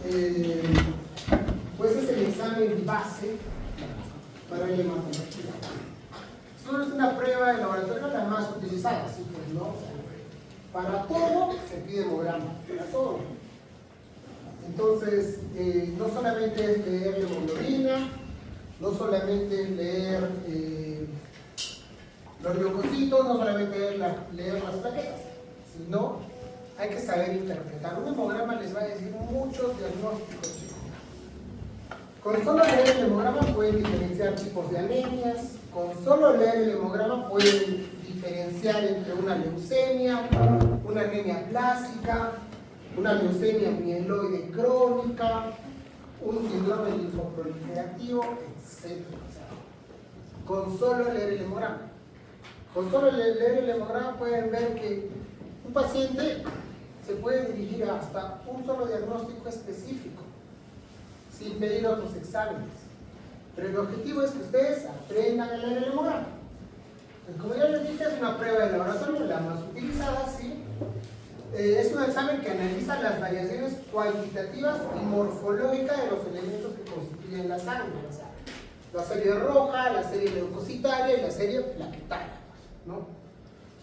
eh, pues es el examen base para el hematología. Solo es una prueba de laboratorio la más utilizada, ¿sí? Pues, ¿no? O sea, para todo se pide hemograma, para todo. Entonces, no solamente es leer hemoglobina, no solamente es leer los leucocitos, no solamente es leer las plaquetas, sino hay que saber interpretar. Un hemograma les va a decir muchos diagnósticos, chicos. Con solo leer el hemograma pueden diferenciar tipos de anemias, con solo leer el hemograma pueden diferenciar entre una leucemia, una anemia plástica, una leucemia mieloide crónica, un síndrome linfoproliferativo, etc. O sea, con solo leer el hemograma. Con solo leer el hemograma pueden ver que un paciente se puede dirigir hasta un solo diagnóstico específico, sin pedir otros exámenes. Pero el objetivo es que ustedes aprendan a leer el hemograma. Pues como ya les dije, es una prueba de laboratorio, la más utilizada, ¿sí? Es un examen que analiza las variaciones cuantitativas y morfológicas de los elementos que constituyen la sangre. O sea, la serie roja, la serie leucocitaria y la serie plaquetaria, ¿no?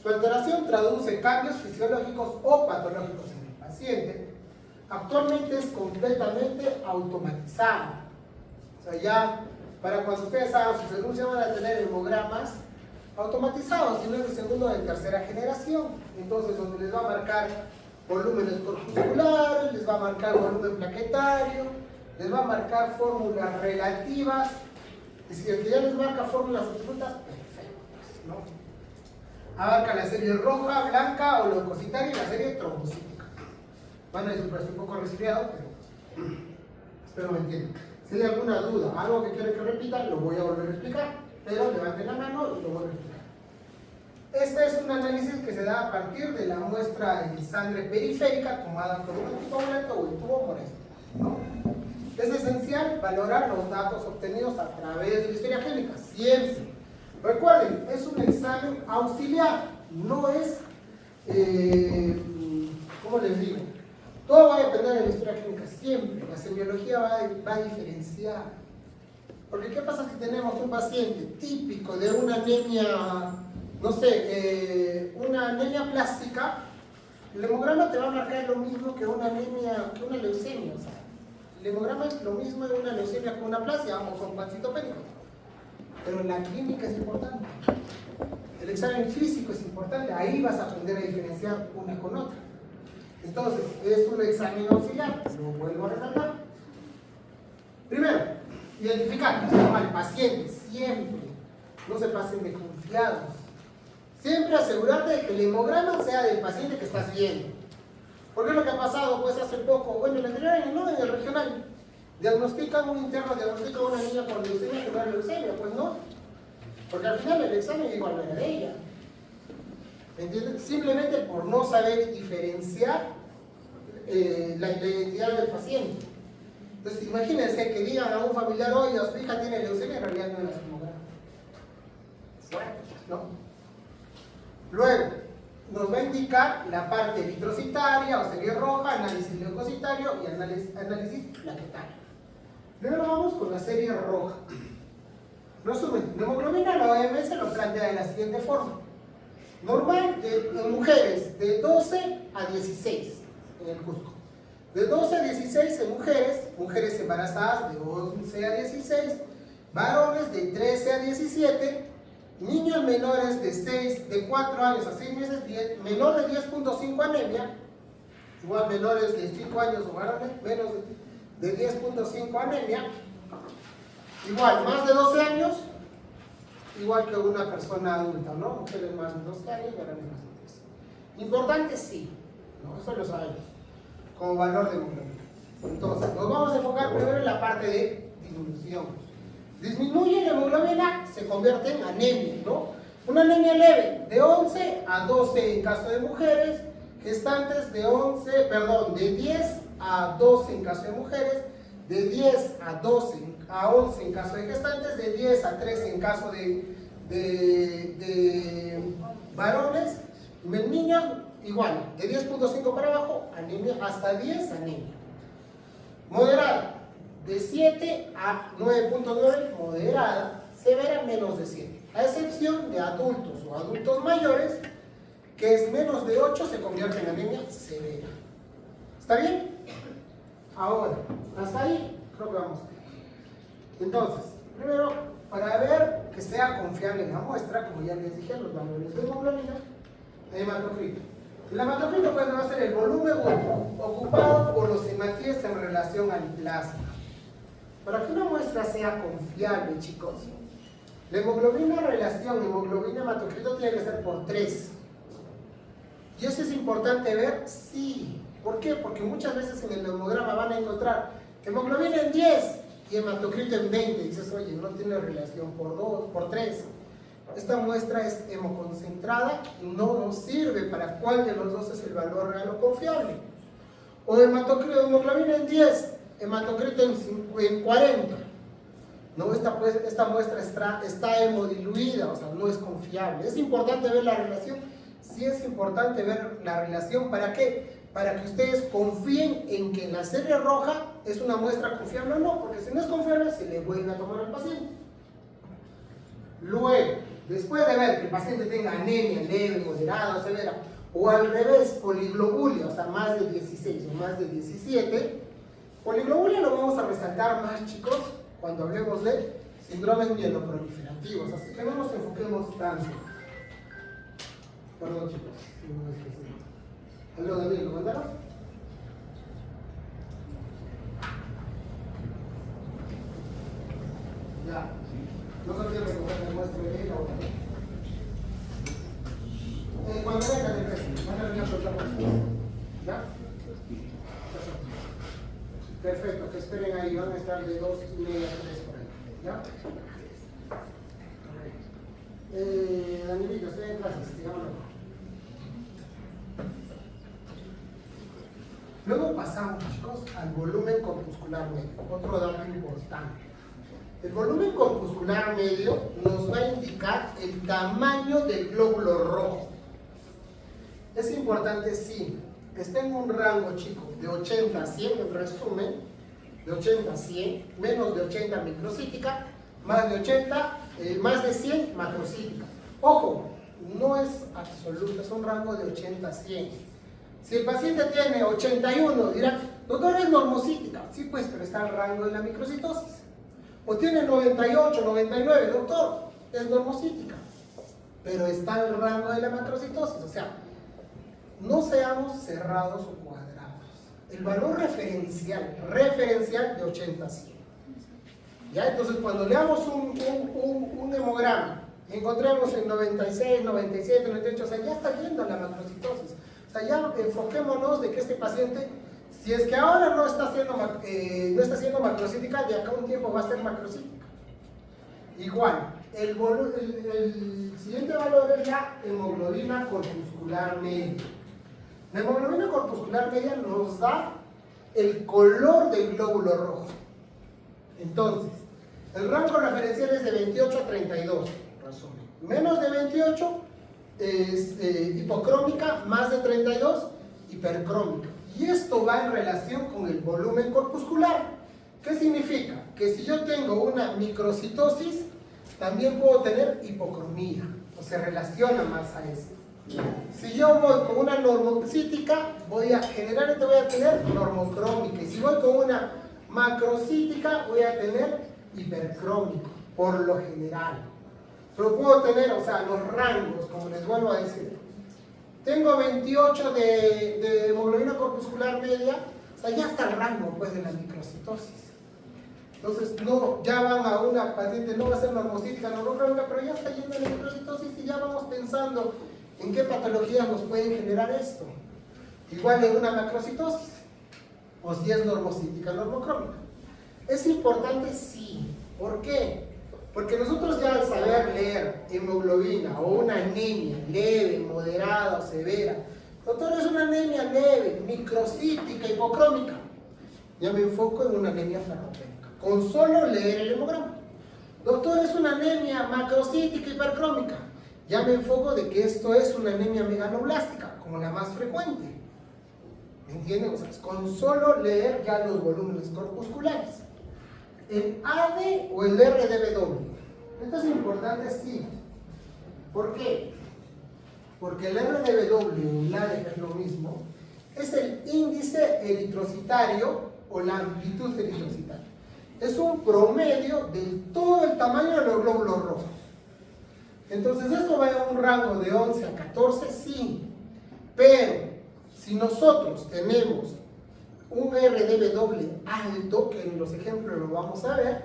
Su alteración traduce cambios fisiológicos o patológicos en el paciente. Actualmente es completamente automatizado. O sea, ya para cuando ustedes hagan su denuncia van a tener hemogramas automatizados, si no es de segunda o de tercera generación. Entonces, donde les va a marcar volúmenes corpusculares, les va a marcar volumen plaquetario, les va a marcar fórmulas relativas. Es decir, el que ya les marca fórmulas absolutas, perfecto, ¿no? Abarca la serie roja, blanca o leucocitaria y la serie trombocítica. Van a decir, pero estoy un poco resfriado, pero espero me entiendan. Si hay alguna duda, algo que quieren que repita, lo voy a volver a explicar, pero levanten la mano y lo vuelvo a explicar. Este es un análisis que se da a partir de la muestra de sangre periférica tomada por un anticoagulante o el tubo Morel, ¿no? Es esencial valorar los datos obtenidos a través de la historia clínica, siempre. Recuerden, es un examen auxiliar, no es, ¿cómo les digo? Todo va a depender de la historia clínica, siempre. La semiología va a diferenciar. Porque ¿qué pasa si tenemos un paciente típico de una anemia, no sé, una anemia plástica? El hemograma te va a marcar lo mismo que una anemia, que una leucemia. O sea, el hemograma es lo mismo de una leucemia con una plasia o con pancitopénico. Pero la clínica es importante. El examen físico es importante. Ahí vas a aprender a diferenciar una con otra. Entonces, es un examen auxiliar. Lo vuelvo a recalcar. Primero, identificar al paciente, siempre. No se pasen de confiados. Siempre asegurarte de que el hemograma sea del paciente que estás viendo. Porque es lo que ha pasado, pues hace poco, bueno, en el anterior año, ¿no? En el regional, diagnostican un interno, diagnostican una niña con leucemia que no era leucemia, pues no. Porque al final el examen igual no era de ella. ¿Me entienden? Simplemente por no saber diferenciar la identidad del paciente. Entonces, imagínense que digan a un familiar, oye, su hija tiene leucemia, en realidad no es hemograma. Fuerte, ¿no? Luego, nos va a indicar la parte eritrocitaria o serie roja, análisis leucocitario y análisis plaquetario. Primero vamos con la serie roja. Resumen, la hemoglobina, la OMS lo plantea de la siguiente forma. Normal en mujeres de 12 a 16 en el Cusco. De 12 a 16 en mujeres embarazadas de 11 a 16, varones de 13 a 17, niños menores de 4 años a 6 meses, menor de 10.5 anemia, igual menores de 5 años o varones, menos de 10.5 anemia, igual más de 12 años, igual que una persona adulta, ¿no? Mujeres más de 12 años, varones más de 13. Importante sí, ¿no? Eso lo sabemos, como valor de hemoglobina. Entonces, nos vamos a enfocar primero en la parte de disminución. Disminuye la hemoglobina, se convierte en anemia, ¿no? Una anemia leve, de 11 a 12 en caso de mujeres, gestantes de 10 a 12 en caso de mujeres, de 10 a 12 a 11 en caso de gestantes, de 10 a 13 en caso de varones, en niños igual, de 10.5 para abajo, anemia, hasta 10 anemia. Moderada, de 7 a 9.9, moderada, severa menos de 7. A excepción de adultos o adultos mayores, que es menos de 8, se convierte en anemia severa. ¿Está bien? Ahora, hasta ahí creo que vamos. Entonces, primero, para ver que sea confiable la muestra, como ya les dije, los valores de hemoglobina, hematocrito. El hematocrito pues va a ser el volumen ocupado por los hematíes en relación al plasma. Para que una muestra sea confiable, chicos, la hemoglobina relación hemoglobina-hematocrito tiene que ser por 3. Y eso es importante ver, sí. ¿Por qué? Porque muchas veces en el hemograma van a encontrar hemoglobina en 10 y hematocrito en 20. Dices, oye, no tiene relación por 3. Esta muestra es hemoconcentrada y no nos sirve para cuál de los dos es el valor real o confiable. O hemoglobina en 10, hematocrito en 40. No, esta muestra está hemodiluida, o sea, no es confiable. Es importante ver la relación. Sí es importante ver la relación. ¿Para qué? Para que ustedes confíen en que la serie roja es una muestra confiable o no, porque si no es confiable, se le vuelve a tomar al paciente. Luego, después de ver que el paciente tenga anemia leve, moderada o severa, o al revés, poliglobulia, o sea, más de 16 o más de 17, poliglobulia lo vamos a resaltar más, chicos, cuando hablemos de síndromes mieloproliferativos, así que no nos enfoquemos tanto. Perdón, chicos. ¿Algo de mí lo mandaron? Ya. No se olviden recoger la muestra de la otra. Cuando vengan el resto, van a venir a soltar por favor. ¿Ya? Perfecto, que esperen ahí, van a estar de 2:30 a 3 por ahí. ¿Ya? Danielito, estoy en clases, digámoslo. Luego pasamos, chicos, al volumen corpuscular medio, otro dato importante. El volumen corpuscular medio nos va a indicar el tamaño del glóbulo rojo. Es importante, sí, que esté en un rango, chicos, de 80 a 100, en resumen, de 80 a 100, menos de 80 microcítica, más de 100 macrocítica. Ojo, no es absoluto, es un rango de 80 a 100. Si el paciente tiene 81, dirán, doctor, es normocítica. Sí, pues, pero está el rango de la microcitosis. O tiene 98, 99, doctor, es normocítica. Pero está el rango de la macrocitosis. O sea, no seamos cerrados o cuadrados. El valor referencial de 80 a 100. ¿Ya? Entonces, cuando leamos un hemograma y encontremos en 96, 97, 98, o sea, ya está yendo a la macrocitosis. O sea, ya enfoquémonos de que este paciente, si es que ahora no está siendo macrocítica, de acá a un tiempo va a ser macrocítica. Igual, el siguiente valor es la hemoglobina corpuscular media. La hemoglobina corpuscular media nos da el color del glóbulo rojo. Entonces, el rango referencial es de 28 a 32, resumen. Menos de 28 es hipocrómica, más de 32 hipercrómica. Y esto va en relación con el volumen corpuscular. ¿Qué significa? Que si yo tengo una microcitosis, también puedo tener hipocromía, o se relaciona más a esto. Si yo voy con una normocítica, generalmente voy a tener normocrómica. Y si voy con una macrocítica, voy a tener hipercrómico, por lo general. Pero puedo tener, o sea, los rangos, como les vuelvo a decir. Tengo 28 de hemoglobina corpuscular media, o sea, ya está el rango pues de la microcitosis. Entonces, no, ya van a una paciente, no va a ser normocítica, normocrómica, pero ya está yendo a la microcitosis y ya vamos pensando en qué patologías nos pueden generar esto. Igual en una macrocitosis, o si es normocítica, normocrómica. Es importante, sí. ¿Por qué? Porque nosotros ya al saber leer hemoglobina o una anemia leve, moderada o severa, doctor, es una anemia leve, microcítica, hipocrómica, ya me enfoco en una anemia flacopénica, con solo leer el hemograma. Doctor, es una anemia macrocítica, hipercrómica, ya me enfoco de que esto es una anemia megaloblástica, como la más frecuente. ¿Me entienden? O sea, con solo leer ya los volúmenes corpusculares. El AD o el RDBW. Esto es importante, sí. ¿Por qué? Porque el RDBW, el AD es lo mismo, es el índice eritrocitario o la amplitud eritrocitaria. Es un promedio de todo el tamaño de los glóbulos rojos. Entonces, ¿esto va en un rango de 11 a 14? Sí. Pero, si nosotros tenemos un RDBW alto, que en los ejemplos lo vamos a ver,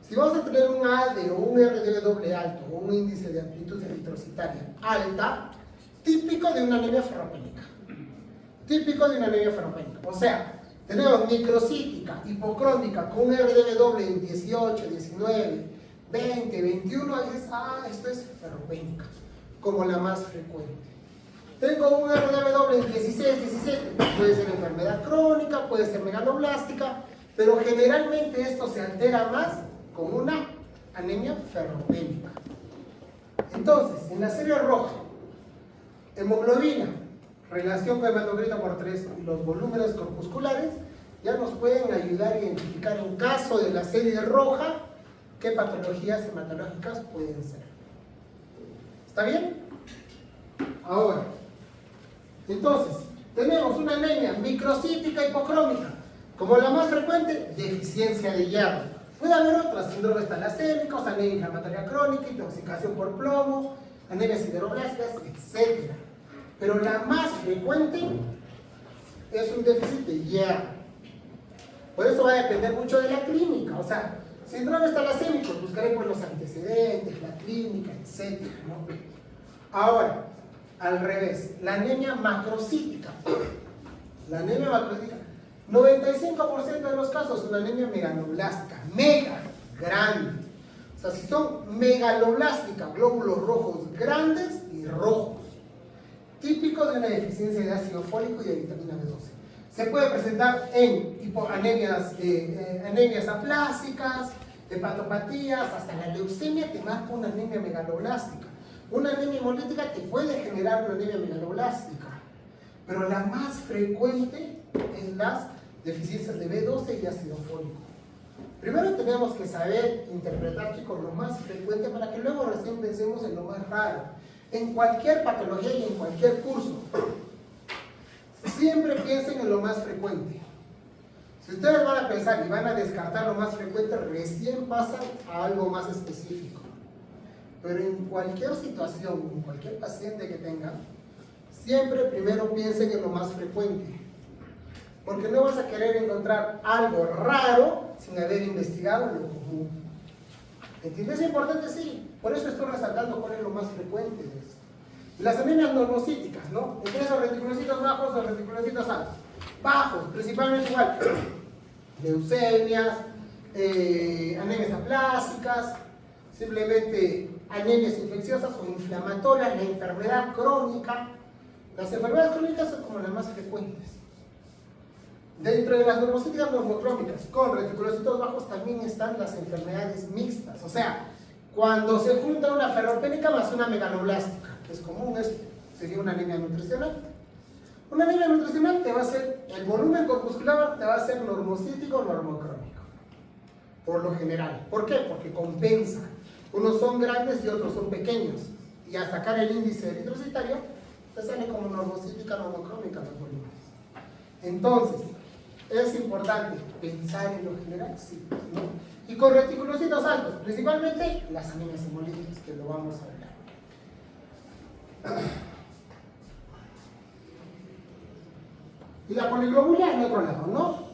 si vamos a tener un AD o un RDBW alto o un índice de amplitud eritrocitaria alta, típico de una anemia ferropénica. Típico de una anemia ferropénica. O sea, tenemos microcítica, hipocrónica, con un RDBW en 18, 19, 20, 21, y dices, esto es ferropénica, como la más frecuente. Tengo un RDBW en 16, 17, puede ser enfermedad crónica, puede ser megaloblástica, pero generalmente esto se altera más con una anemia ferropénica. Entonces, en la serie roja, hemoglobina, relación con hematocrito por 3 y los volúmenes corpusculares ya nos pueden ayudar a identificar en caso de la serie roja qué patologías hematológicas pueden ser. ¿Está bien? Ahora, entonces, tenemos una anemia microcítica hipocrómica. Como la más frecuente, deficiencia de hierro. Puede haber otras, síndromes talasémicos, anemia inflamatoria crónica, intoxicación por plomo, anemias sideroblásticas, etc. Pero la más frecuente es un déficit de hierro. Por eso va a depender mucho de la clínica. O sea, síndromes talasémicos, buscaré por los antecedentes, la clínica, etc., ¿no? Ahora, al revés, la anemia macrocítica. La anemia macrocítica, 95% de los casos es una anemia megaloblástica, mega, grande. O sea, si son megaloblástica, glóbulos rojos grandes y rojos. Típico de una deficiencia de ácido fólico y de vitamina B12. Se puede presentar en anemias aplásicas, hepatopatías, hasta la leucemia te marca una anemia megaloblástica. Una anemia hemolítica te puede generar una anemia megaloblástica, pero la más frecuente es las deficiencias de B12 y ácido fólico. Primero tenemos que saber interpretar, chicos, lo más frecuente para que luego recién pensemos en lo más raro. En cualquier patología y en cualquier curso, siempre piensen en lo más frecuente. Si ustedes van a pensar y van a descartar lo más frecuente, recién pasan a algo más específico. Pero en cualquier situación, en cualquier paciente que tengan, siempre primero piensen en lo más frecuente. Porque no vas a querer encontrar algo raro sin haber investigado lo común. ¿Entiendes? Es importante, sí. Por eso estoy resaltando cuál es lo más frecuente de esto. Las anemias normocíticas, ¿no? Entre esos reticulocitos bajos o reticulocitos altos. Bajos, principalmente igual. Leucemias, anemias aplásicas, simplemente anemias infecciosas o inflamatorias, la enfermedad crónica. Las enfermedades crónicas son como las más frecuentes. Dentro de las normocíticas normocrómicas con reticulocitos bajos también están las enfermedades mixtas. O sea, cuando se junta una ferropénica más una megaloblástica, que es común, sería una anemia nutricional. Una anemia nutricional te va a hacer, el volumen corpuscular te va a hacer normocítico o normocrómico. Por lo general. ¿Por qué? Porque compensa. Unos son grandes y otros son pequeños. Y al sacar el índice eritrocitario, te sale como normocítica, normocrómica los volúmenes. Entonces, es importante pensar en lo general, sí, ¿no? Y con reticulocitos altos, principalmente las anemias hemolíticas, que lo vamos a hablar. Y la poliglobulia en otro lado, ¿no?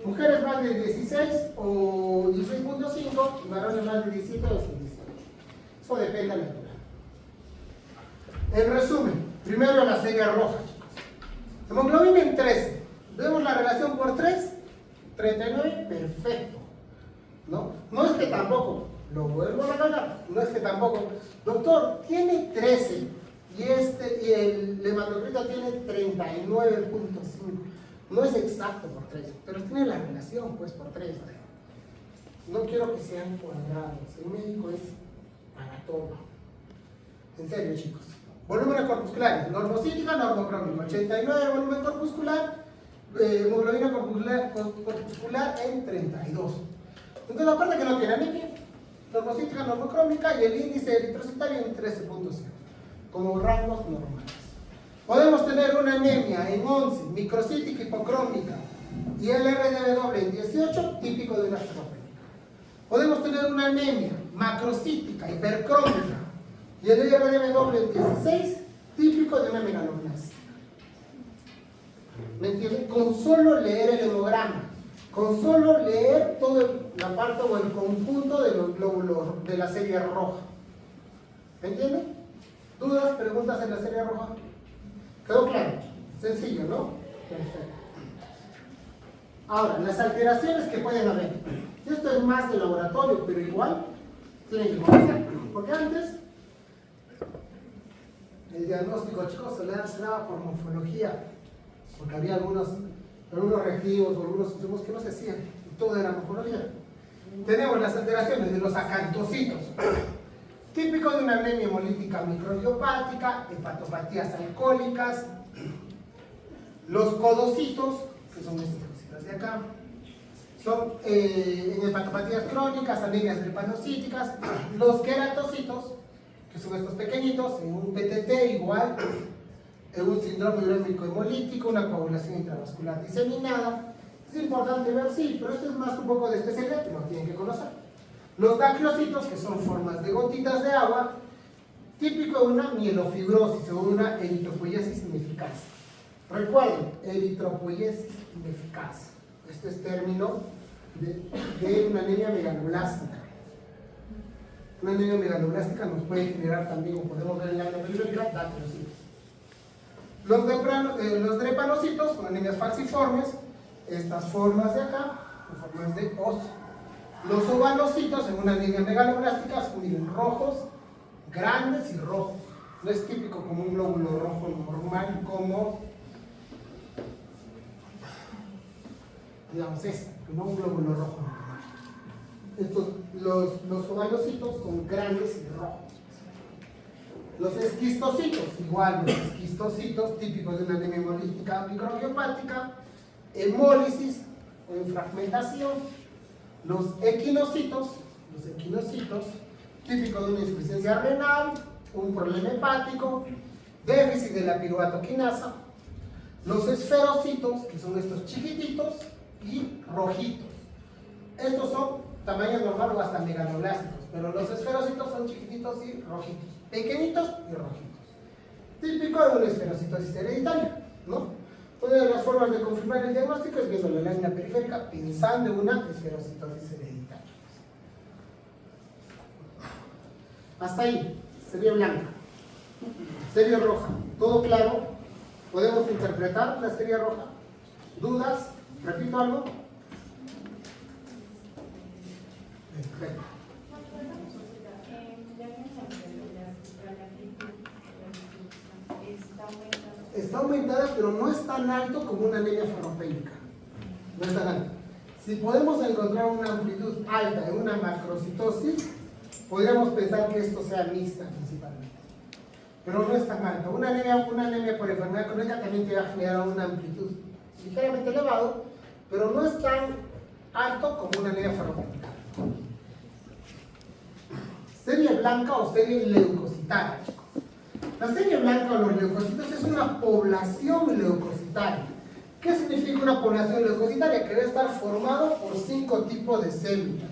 Mujeres más de 16 o 16.5 y varones más de 17 o 18. Eso depende de la altura. En resumen, primero la serie roja, chicos. Hemoglobina en 13. Vemos la relación por 3, 39, perfecto. ¿No? No es que tampoco, lo vuelvo a recalcar, no es que tampoco, doctor, tiene 13 y el hematocrito tiene 39.5. No es exacto por 3, pero tiene la relación pues por 3. No quiero que sean cuadrados, el médico es para todo. En serio, chicos. Volúmenes corpusculares, normocítica, normocrómico, 89 de volumen corpuscular, hemoglobina corpuscular en 32. Entonces, aparte que no tiene anemia, normocítica, normocrómica y el índice eritrocitario en 13.0, como rangos normales. Podemos tener una anemia en 11, microcítica hipocrómica, y el RDW en 18, típico de una ferropénica. Podemos tener una anemia macrocítica hipercrómica, y el RDW en 16, típico de una megaloblástica. ¿Me entienden? Con solo leer el hemograma, con solo leer toda la parte o el conjunto de los glóbulos de la serie roja. ¿Me entienden? ¿Dudas, preguntas en la serie roja? ¿Quedó claro? Sencillo, ¿no? Perfecto. Ahora, las alteraciones que pueden haber. Esto es más de laboratorio, pero igual tienen que conocer. Porque antes, el diagnóstico, chicos, se daba por morfología. Porque había algunos reactivos o algunos insumos que no se hacían. Y todo era morfología. Tenemos las alteraciones de los acantocitos. Típico de una anemia hemolítica microidiopática, hepatopatías alcohólicas, los codocitos, que son estas cositas de acá, son en hepatopatías crónicas, anemias drepanocíticas, los queratocitos, que son estos pequeñitos, en un PTT igual, en un síndrome urémico hemolítico, una coagulación intravascular diseminada. Es importante ver, sí, pero esto es más un poco de especialidad que lo tienen que conocer. Los daclocitos, que son formas de gotitas de agua, típico de una mielofibrosis o una eritropoiesis ineficaz. Recuerden, eritropoiesis ineficaz. Este es término de una anemia megaloblástica. Una anemia megaloblástica nos puede generar también, como podemos ver en la película, daclocitos. Los drepanocitos son anemias falciformes, estas formas de acá, formas de os. Los ovalocitos en una anemia megaloblástica son, miren, rojos, grandes y rojos. No es típico como un glóbulo rojo normal, como, digamos, no un glóbulo rojo normal. Los ovalocitos son grandes y rojos. Los esquistocitos, igual, los esquistocitos típicos de una anemia hemolítica microbiopática, hemólisis o en fragmentación. Los equinocitos, típicos de una insuficiencia renal, un problema hepático, déficit de la piruvato-quinasa. Los esferocitos, que son estos chiquititos y rojitos. Estos son tamaño normal o hasta megaloblásticos, pero los esferocitos son chiquititos y rojitos, pequeñitos y rojitos. Típico de una esferocitosis hereditaria, ¿no? Una de las formas de confirmar el diagnóstico es viendo la lámina periférica pensando en una esferocitosis hereditaria. Hasta ahí, serie blanca, serie roja, ¿todo claro? ¿Podemos interpretar la serie roja? ¿Dudas? ¿Repito algo? Perfecto. Está aumentada, pero no es tan alto como una anemia ferropénica. No es tan alto. Si podemos encontrar una amplitud alta en una macrocitosis, podríamos pensar que esto sea mixta principalmente. Pero no es tan alto. Una anemia por enfermedad crónica también te va a generar una amplitud ligeramente elevado, pero no es tan alto como una anemia ferropénica. Serie blanca o serie leucocitaria. La serie blanca o los leucocitos es una población leucocitaria. ¿Qué significa una población leucocitaria? Que debe estar formado por 5 tipos de células.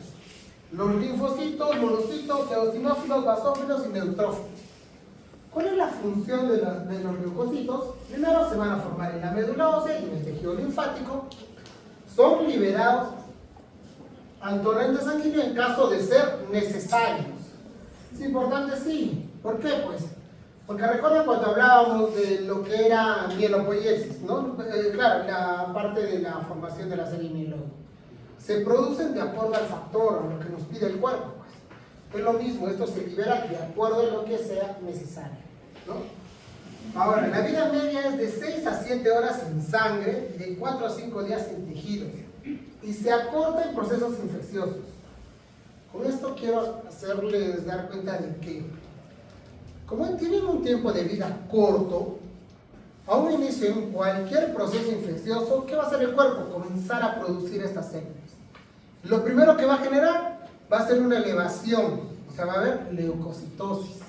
Los linfocitos, monocitos, eosinófilos, basófilos y neutrófilos. ¿Cuál es la función de los leucocitos? Primero se van a formar en la médula ósea y en el tejido linfático. Son liberados al torrente sanguíneo en caso de ser necesarios. ¿Es importante? Sí. ¿Por qué? Pues porque recuerdan cuando hablábamos de lo que era mielopoiesis, ¿no? Claro, la parte de la formación de la serie mieloide. Se producen de acuerdo al factor, a lo que nos pide el cuerpo. Pues. Es lo mismo, esto se libera de acuerdo a lo que sea necesario, ¿no? Ahora, la vida media es de 6 a 7 horas en sangre y de 4 a 5 días en tejidos. Y se acorta en procesos infecciosos. Con esto quiero hacerles dar cuenta de que como tienen un tiempo de vida corto, A un inicio en cualquier proceso infeccioso, ¿qué va a hacer el cuerpo? Comenzar a producir estas células. Lo primero que va a generar va a ser una elevación, o sea, va a haber leucocitosis.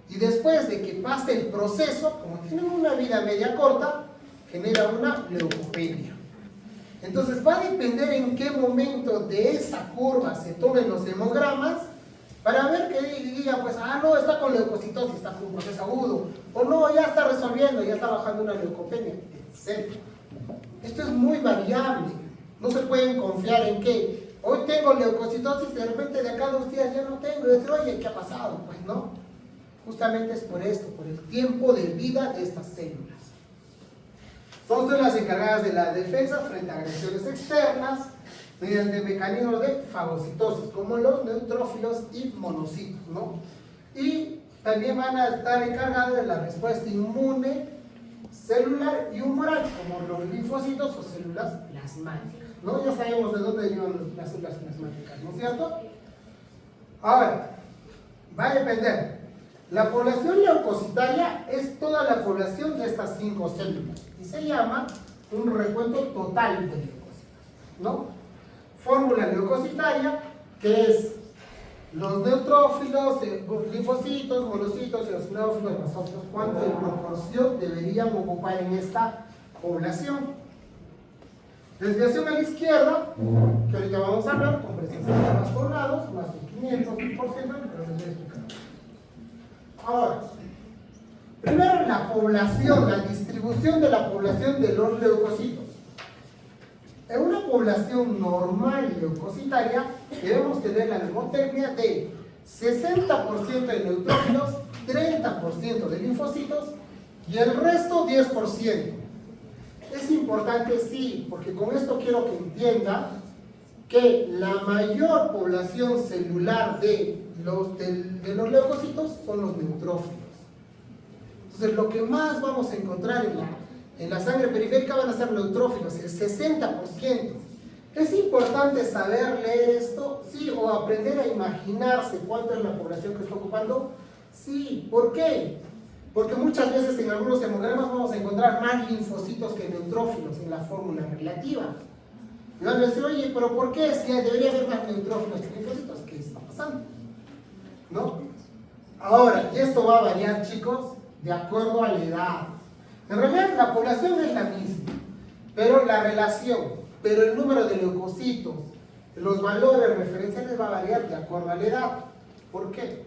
Y después de que pase el proceso, como tienen una vida media corta, genera una leucopenia. Entonces va a depender en qué momento de esa curva se tomen los hemogramas para ver que diga, pues, no, está con leucocitosis, está con un proceso agudo, o no, ya está resolviendo, ya está bajando una leucopenia, etc. Esto es muy variable, no se pueden confiar en que hoy tengo leucocitosis, de repente de acá a 2 días ya no tengo, y decir, oye, ¿qué ha pasado? Pues no, justamente es por esto, por el tiempo de vida de estas células. Son células encargadas de la defensa frente a agresiones externas mediante mecanismos de fagocitosis, como los neutrófilos y monocitos, ¿no? Y también van a estar encargados de la respuesta inmune celular y humoral, como los linfocitos o células plasmáticas, ¿no? Ya sabemos de dónde derivan las células plasmáticas, ¿no es cierto? Ahora, va a depender. La población leucocitaria es toda la población de estas 5 células y se llama un recuento total de leucocitos, ¿no? Fórmula leucocitaria, que es los neutrófilos, linfocitos, monocitos, eosinófilos, basófilos, ¿cuánto en proporción deberían ocupar en esta población? Desviación a la izquierda, que ahorita vamos a hablar, con presencia de trastornados, más de 500%, pero les voy a explicar. Ahora, primero la población, la distribución de la población de los leucocitos. En una población normal leucocitaria debemos tener la mnemotecnia de 60% de neutrófilos, 30% de linfocitos y el resto 10%. Es importante, sí, porque con esto quiero que entienda que la mayor población celular de los leucocitos son los neutrófilos. Entonces, lo que más vamos a encontrar en la sangre periférica van a ser neutrófilos, el 60%. ¿Es importante saber leer esto? Sí, o aprender a imaginarse cuánto es la población que está ocupando. Sí, ¿por qué? Porque muchas veces en algunos hemogramas vamos a encontrar más linfocitos que neutrófilos en la fórmula relativa. Y van a decir, oye, ¿pero por qué? Si debería haber más neutrófilos que linfocitos, ¿qué está pasando? ¿No? Ahora, y esto va a variar, chicos, de acuerdo a la edad. En realidad la población es la misma, pero la relación, pero el número de leucocitos, los valores referenciales va a variar de acuerdo a la edad. ¿Por qué?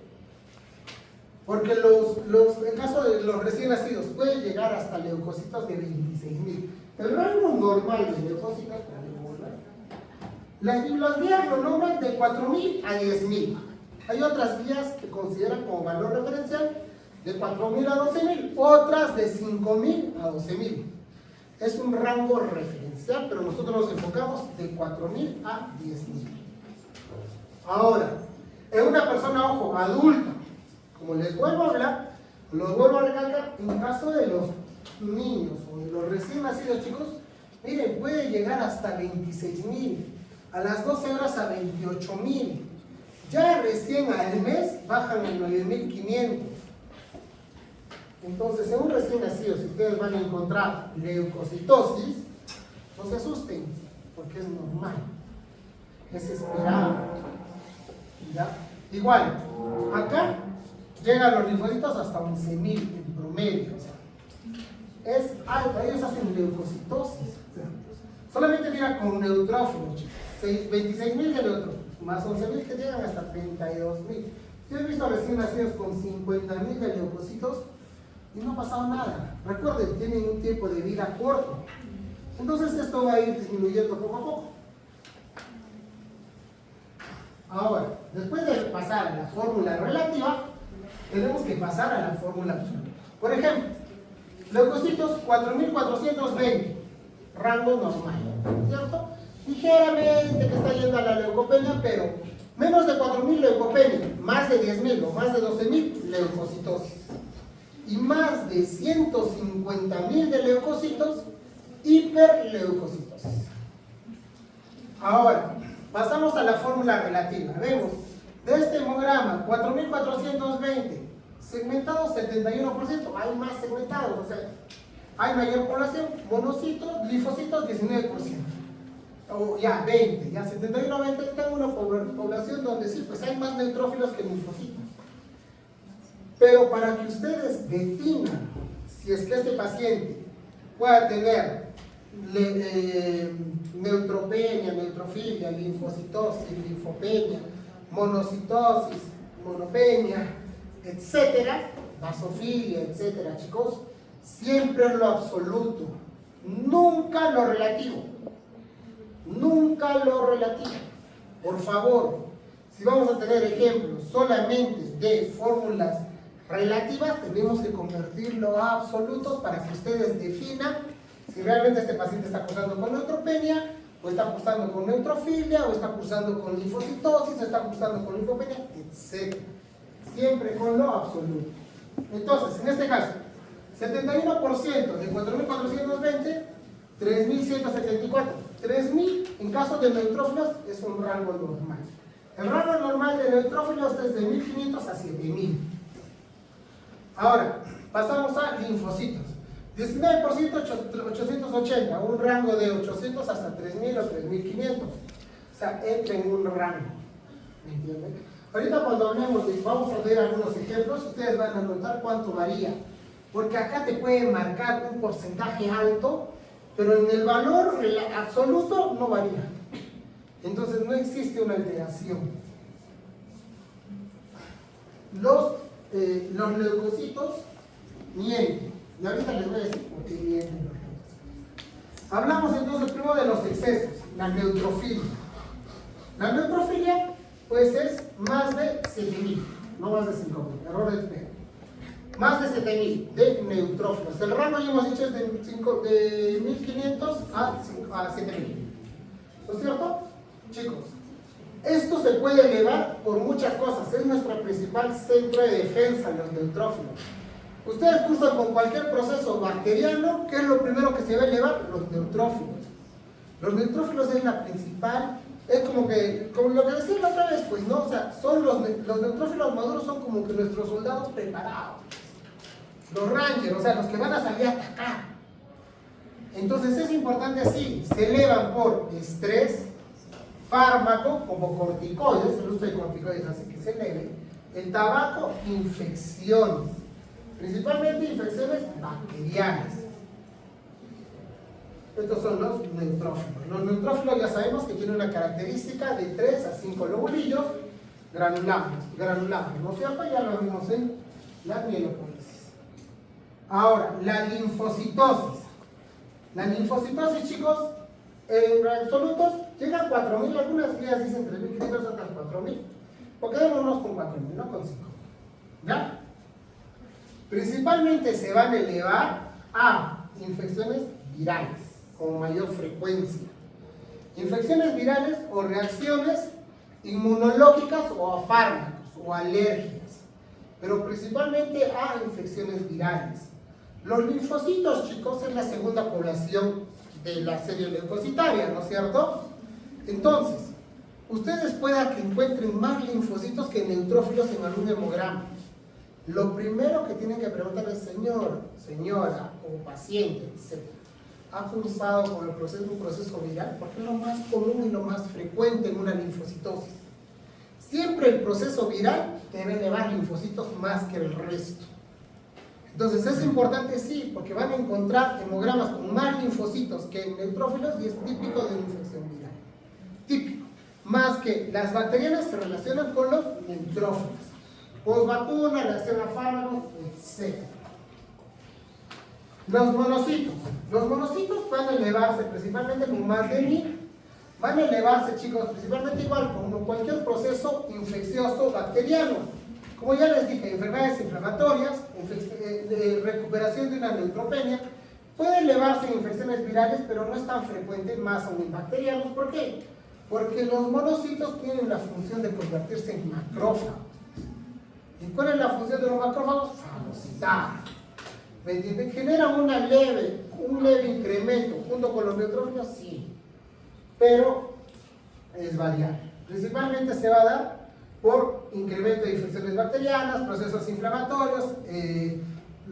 Porque en caso de los recién nacidos pueden llegar hasta leucocitos de 26.000. El rango normal de leucocitos, las guías lo nombran de 4.000 a 10.000. Hay otras guías que consideran como valor referencial de 4.000 a 12.000, otras de 5.000 a 12.000. Es un rango referencial, pero nosotros nos enfocamos de 4.000 a 10.000. Ahora, en una persona, ojo, adulta, como les vuelvo a hablar, los vuelvo a recalcar, en caso de los niños o de los recién nacidos, chicos, miren, puede llegar hasta 26.000, a las 12 horas a 28.000. Ya recién al mes bajan a 9.500. Entonces, en un recién nacido, si ustedes van a encontrar leucocitosis, no se asusten, porque es normal, es esperado. ¿Ya? Igual, acá llegan los linfocitos hasta 11.000 en promedio. O sea, es alto, ellos hacen leucocitosis. O sea, solamente mira con neutrófilos, chicos. 26.000 de neutrófilos, más 11.000 que llegan hasta 32.000. Yo he visto recién nacidos con 50.000 de leucocitos y no ha pasado nada. Recuerden, tienen un tiempo de vida corto. Entonces esto va a ir disminuyendo poco a poco. Ahora, después de pasar a la fórmula relativa, tenemos que pasar a la fórmula absoluta. Por ejemplo, leucocitos 4.420, rango normal, ¿cierto? Ligeramente que está yendo a la leucopenia, pero menos de 4.000 leucopenia, más de 10.000 o más de 12.000 leucocitosis. Y más de 150.000 de leucocitos, hiperleucocitosis. Ahora, pasamos a la fórmula relativa. Vemos, de este hemograma, 4.420, segmentados 71%, hay más segmentados, o sea, hay mayor población, monocitos, linfocitos 19%. O ya 20, ya 71-20, tengo una población donde sí, pues hay más neutrófilos que linfocitos. Pero para que ustedes definan si es que este paciente pueda tener neutropenia, neutrofilia, linfocitosis, linfopenia, monocitosis, monopenia, etcétera, basofilia, etcétera, chicos, siempre lo absoluto, nunca lo relativo. Nunca lo relativo. Por favor, si vamos a tener ejemplos solamente de fórmulas relativas, tenemos que convertirlo a absolutos para que ustedes definan si realmente este paciente está cursando con neutropenia, o está cursando con neutrofilia, o está cursando con linfocitosis, o está cursando con linfopenia, etc. Siempre con lo absoluto. Entonces, en este caso, 71% de 4.420, 3.174. 3.000 en caso de neutrófilos es un rango normal. El rango normal de neutrófilos es de 1.500 a 7.000. Ahora, pasamos a linfocitos. 19% 880, un rango de 800 hasta 3.000 o 3.500. O sea, entra en un rango. ¿Me entienden? Ahorita cuando hablemos de, vamos a ver algunos ejemplos, ustedes van a notar cuánto varía. Porque acá te puede marcar un porcentaje alto, pero en el valor absoluto no varía. Entonces no existe una alteración. Los leucocitos mienten. Y ahorita les voy a decir por qué mienten los leucocitos. Hablamos entonces primero de los excesos, la neutrofilia. La neutrofilia pues es más de 7.000, no más de 5.000, error de primero. Más de 7.000 de neutrófilos. El rango ya hemos dicho es de 1.500 a 7.000. ¿No es cierto? Chicos, esto se puede elevar por muchas cosas. Es nuestro principal centro de defensa, los neutrófilos. Ustedes cursan con cualquier proceso bacteriano, ¿qué es lo primero que se va a elevar? Los neutrófilos. Los neutrófilos es la principal, es como lo que decía la otra vez, pues no, o sea, son los neutrófilos maduros son como que nuestros soldados preparados. Los rangers, o sea, los que van a salir a atacar. Entonces es importante así, se elevan por estrés, fármaco, como corticoides, el uso de corticoides hace que se eleve, el tabaco, infecciones, principalmente infecciones bacterianas. Estos son los neutrófilos. Los neutrófilos ya sabemos que tienen una característica de 3 a 5 lobulillos granulados, ¿no es cierto? Ya lo vimos en la mielopólisis. Ahora, la linfocitosis. La linfocitosis, chicos, en absolutos llega a 4.000, algunas guías dicen 3.500 hasta 4.000. Porque quedémonos con 4.000, no con 5.000. ¿Ya? Principalmente se van a elevar a infecciones virales con mayor frecuencia. Infecciones virales o reacciones inmunológicas o a fármacos o alergias. Pero principalmente a infecciones virales. Los linfocitos, chicos, es la segunda población de la serie leucocitaria, ¿no es cierto? Entonces, ustedes puedan que encuentren más linfocitos que neutrófilos en algún hemograma. Lo primero que tienen que preguntar es, señor, señora o paciente, etc., ¿ha cursado con un proceso viral? Porque es lo más común y lo más frecuente en una linfocitosis. Siempre el proceso viral debe elevar linfocitos más que el resto. Entonces es importante, sí, porque van a encontrar hemogramas con más linfocitos que neutrófilos y es típico de una infección viral. Típico. Más que las bacterianas se relacionan con los neutrófilos. Posvacuna, reacción a fármacos, etc. Los monocitos. Los monocitos van a elevarse principalmente con más de 1.000. Van a elevarse, chicos, principalmente igual como cualquier proceso infeccioso bacteriano. Como ya les dije, enfermedades inflamatorias, recuperación de una neutropenia, puede elevarse en infecciones virales, pero no es tan frecuente, más aún en bacterianos. ¿Por qué? Porque los monocitos tienen la función de convertirse en macrófagos. ¿Y cuál es la función de los macrófagos? Fagocitar. ¿Me entienden? ¿Generan un leve incremento junto con los neutrófilos? Sí. Pero es variable. Principalmente se va a dar por incremento de infecciones bacterianas, procesos inflamatorios,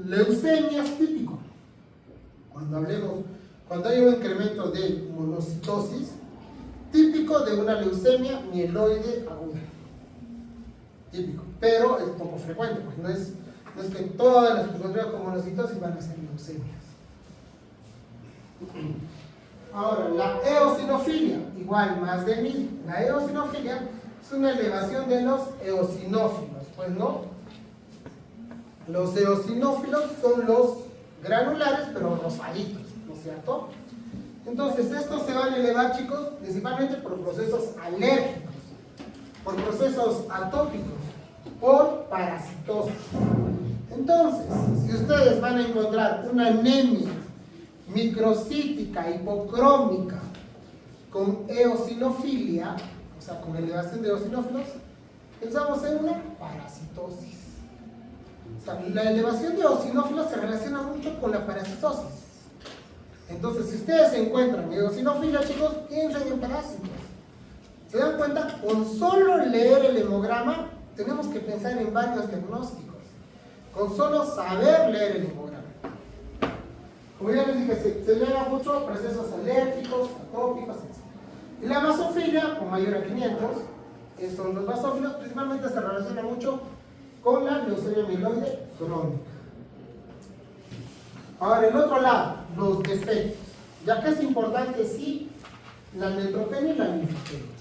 leucemias, típico. Cuando hay un incremento de monocitosis, típico de una leucemia mieloide aguda. Típico, pero es poco frecuente, pues no es que todas las personas con monocitosis van a ser leucemias. Ahora, la eosinofilia, igual, más de 1000. La eosinofilia es una elevación de los eosinófilos, pues no. Los eosinófilos son los granulares, pero rosaditos, ¿no es cierto? Entonces, estos se van a elevar, chicos, principalmente por procesos alérgicos, por procesos atópicos, por parasitosis. Entonces, si ustedes van a encontrar una anemia microcítica hipocrómica con eosinofilia, o sea, con elevación de eosinófilos, pensamos en una parasitosis. O sea, la elevación de eosinófilos se relaciona mucho con la parasitosis. Entonces, si ustedes encuentran eosinofilia, chicos, piensen en parásitos. ¿Se dan cuenta? Con solo leer el hemograma, tenemos que pensar en varios diagnósticos. Con solo saber leer el hemograma. Como ya les dije, se eleva mucho procesos alérgicos, atópicos, etc. Y la basofilia, con mayor a 500, son los basófilos, principalmente se relaciona mucho con la leucemia mieloide crónica. Ahora, el otro lado, los defectos. Ya que es importante, sí, la neutropenia y la linfopenia.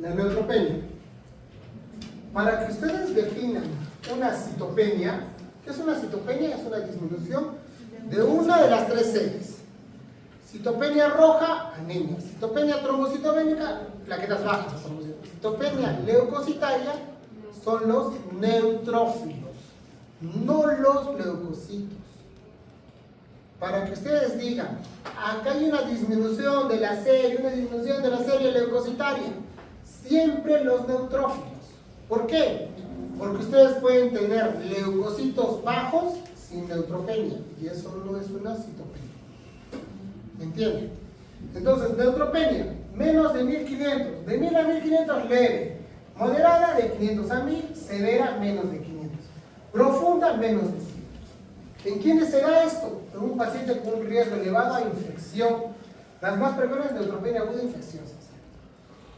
La neutropenia. Para que ustedes definan una citopenia, ¿qué es una citopenia? Es una disminución de una de las tres series. Citopenia roja, anemia. Citopenia trombocitómica, plaquetas bajas. Citopenia leucocitaria son los neutrófilos, no los leucocitos. Para que ustedes digan, acá hay una disminución de la serie leucocitaria, siempre los neutrófilos. ¿Por qué? Porque ustedes pueden tener leucocitos bajos sin neutropenia, y eso no es una citopenia. ¿Me entienden? Entonces, neutropenia, menos de 1500, de 1000 a 1500 leve, moderada de 500 a 1000, severa menos de 500, profunda menos de 100. ¿En quiénes se da esto? En un paciente con un riesgo elevado a infección. Las más frecuentes, neutropenia aguda infecciosa.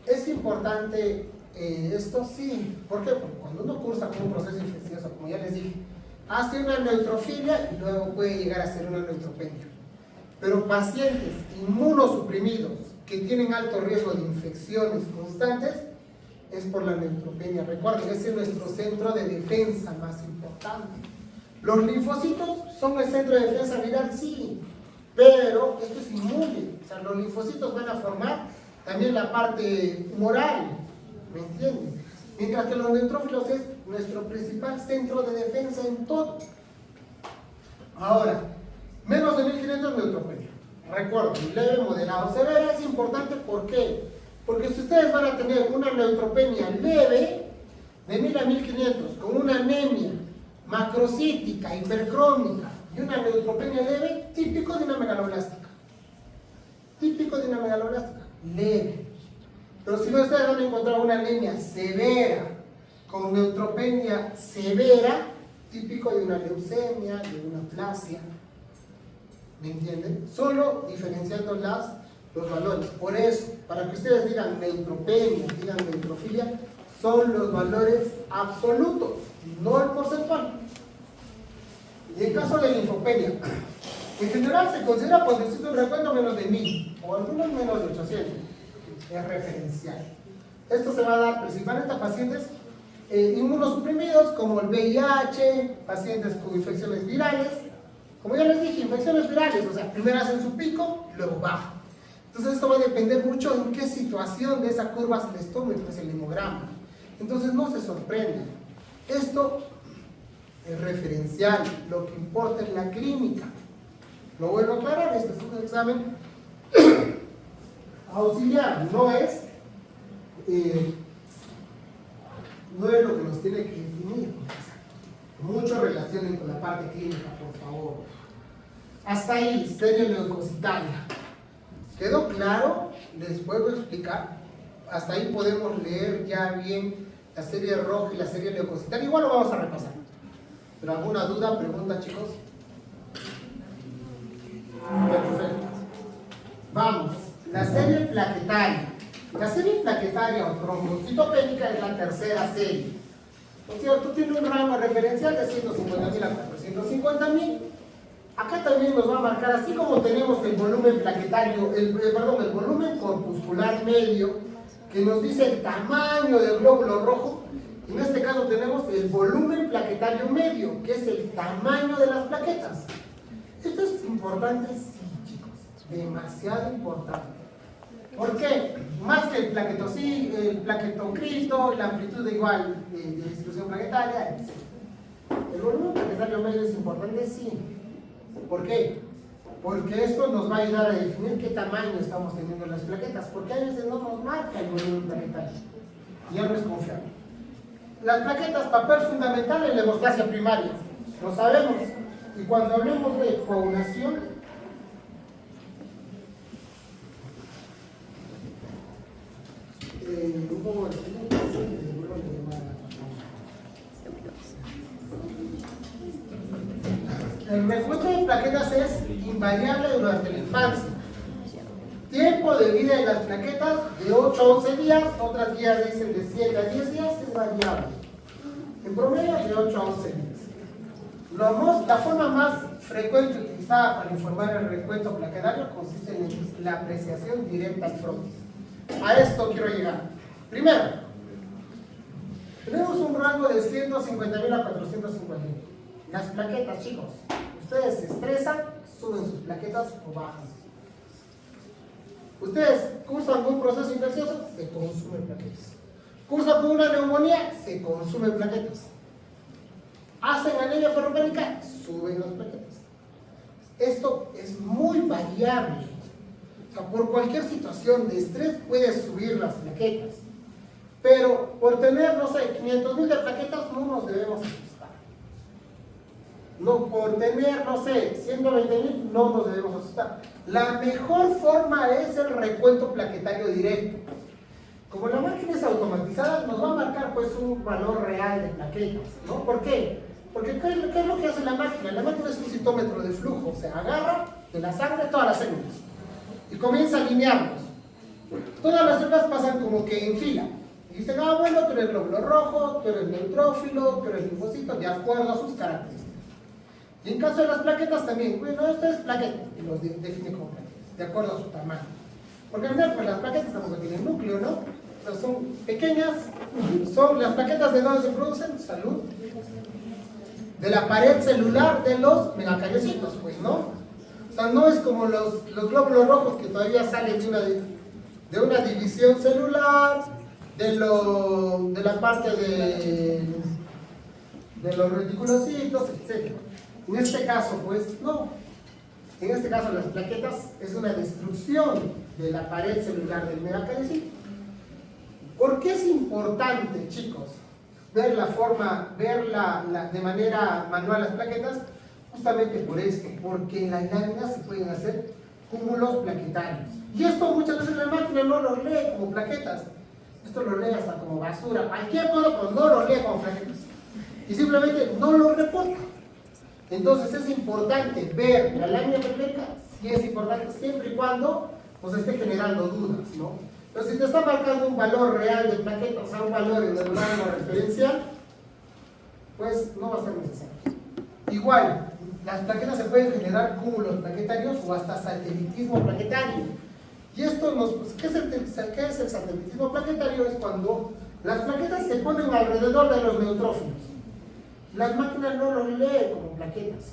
Es importante esto, sí. ¿Por qué? Porque cuando uno cursa con un proceso infeccioso, como ya les dije, hace una neutrofilia y luego puede llegar a ser una neutropenia. Pero pacientes inmunosuprimidos que tienen alto riesgo de infecciones constantes, es por la neutropenia. Recuerden, ese es nuestro centro de defensa más importante. Los linfocitos son el centro de defensa viral, sí, pero esto es inmune. O sea, los linfocitos van a formar también la parte humoral, ¿me entienden? Mientras que los neutrófilos es nuestro principal centro de defensa en todo. Ahora, menos de 1500 neutropenia. Recuerden, leve, moderado, severa es importante. ¿Por qué? Porque si ustedes van a tener una neutropenia leve, de 1000 a 1500, con una anemia macrocítica, hipercrómica y una neutropenia leve, típico de una megaloblástica. Típico de una megaloblástica, leve. Pero si no, ustedes van a encontrar una anemia severa, con neutropenia severa, típico de una leucemia, de una aplasia. ¿Me entienden? Solo diferenciando los valores. Por eso, para que ustedes digan neutropenia, digan neutrofilia, son los valores absolutos, no el porcentual. Y en caso de linfopenia, en general se considera por decir un recuento menos de 1000, o algunos menos de 800. Es referencial. Esto se va a dar principalmente a pacientes inmunosuprimidos, como el VIH, pacientes con infecciones virales. Como ya les dije, infecciones virales, o sea, primero hacen su pico, luego bajan. Entonces esto va a depender mucho en qué situación de esa curva se les tome pues, el hemograma. Entonces no se sorprendan. Esto es referencial, lo que importa es la clínica. Lo vuelvo a aclarar, este es un examen auxiliar, no es lo que nos tiene que definir. Mucho relacionen con la parte clínica, por favor. Hasta ahí, serie leucocitaria. ¿Quedó claro? Les vuelvo a explicar. Hasta ahí podemos leer ya bien la serie roja y la serie leucocitaria. Igual lo vamos a repasar. ¿Pero alguna duda, pregunta, chicos? la serie plaquetaria. La serie plaquetaria o trombocitopénica es la tercera serie. ¿No es cierto? Tiene un rango referencial de 150.000 a 450.000. Acá también nos va a marcar, así como tenemos el volumen plaquetario, el volumen corpuscular medio, que nos dice el tamaño del glóbulo rojo. En este caso tenemos el volumen plaquetario medio, que es el tamaño de las plaquetas. Esto es importante, sí, chicos, demasiado importante. ¿Por qué? Más que el plaquetocristo, la amplitud igual de distribución plaquetaria, etc. El volumen plaquetario medio es importante, sí. ¿Por qué? Porque esto nos va a ayudar a definir qué tamaño estamos teniendo en las plaquetas, porque a veces no nos marca el volumen plaquetario. Ya no es confiable. Las plaquetas, papel fundamental en la hemostasia primaria, lo sabemos. Y cuando hablemos de coagulación, el recuento de plaquetas es invariable durante la infancia. Tiempo de vida de las plaquetas de 8 a 11 días, otras guías dicen de 7 a 10 días, es variable. En promedio de 8 a 11 días. La forma más frecuente utilizada para informar el recuento plaquetario consiste en la apreciación directa al frontis. A esto quiero llegar. Primero, tenemos un rango de 150.000 a 450.000. Las plaquetas, chicos, ustedes se estresan, suben sus plaquetas o bajan. Ustedes cursan algún proceso infeccioso, se consumen plaquetas. Cursan con una neumonía, se consumen plaquetas. Hacen anemia ferropénica, suben las plaquetas. Esto es muy variable. O sea, por cualquier situación de estrés puedes subir las plaquetas. Pero por tener, no sé, 500.000 de plaquetas no nos debemos asustar. No, por tener, no sé, 120.000 no nos debemos asustar. La mejor forma es el recuento plaquetario directo. Como la máquina es automatizada, nos va a marcar pues un valor real de plaquetas, ¿no? ¿Por qué? Porque ¿qué es lo que hace la máquina? La máquina es un citómetro de flujo, o sea, agarra de la sangre todas las células y comienza a alinearlos. Todas las células pasan como que en fila. Y dicen, ah, bueno, tú eres glóbulo rojo, tú eres neutrófilo, tú eres linfocito, de acuerdo a sus características. Y en caso de las plaquetas también, bueno, esto es plaqueta, y los define como plaquetas, de acuerdo a su tamaño. Porque al final, pues las plaquetas tampoco tienen núcleo, ¿no? Pero son pequeñas, son las plaquetas de dónde se producen, salud, de la pared celular de los megacariocitos, pues, ¿no? O sea, no es como los glóbulos rojos que todavía salen de una división celular, de la parte de los reticulocitos, etc. En este caso, pues, no. En este caso, las plaquetas es una destrucción de la pared celular del megacariocito. ¿Por qué es importante, chicos, ver de manera manual las plaquetas? Justamente por esto, porque en las láminas se pueden hacer cúmulos plaquetarios. Y esto muchas veces la máquina no lo lee como plaquetas. Esto lo lee hasta como basura, cualquier cosa, pero no lo lee como plaquetas. Y simplemente no lo reporta. Entonces es importante ver la lámina periférica, sí es importante siempre y cuando nos esté generando dudas, ¿no? Pero si te está marcando un valor real de plaqueta, o sea, un valor en el rango referencial, pues no va a ser necesario. Igual, las plaquetas se pueden generar cúmulos plaquetarios o hasta satelitismo plaquetario. Y esto ¿qué es el satelitismo plaquetario? Es cuando las plaquetas se ponen alrededor de los neutrófilos. Las máquinas no los leen como plaquetas.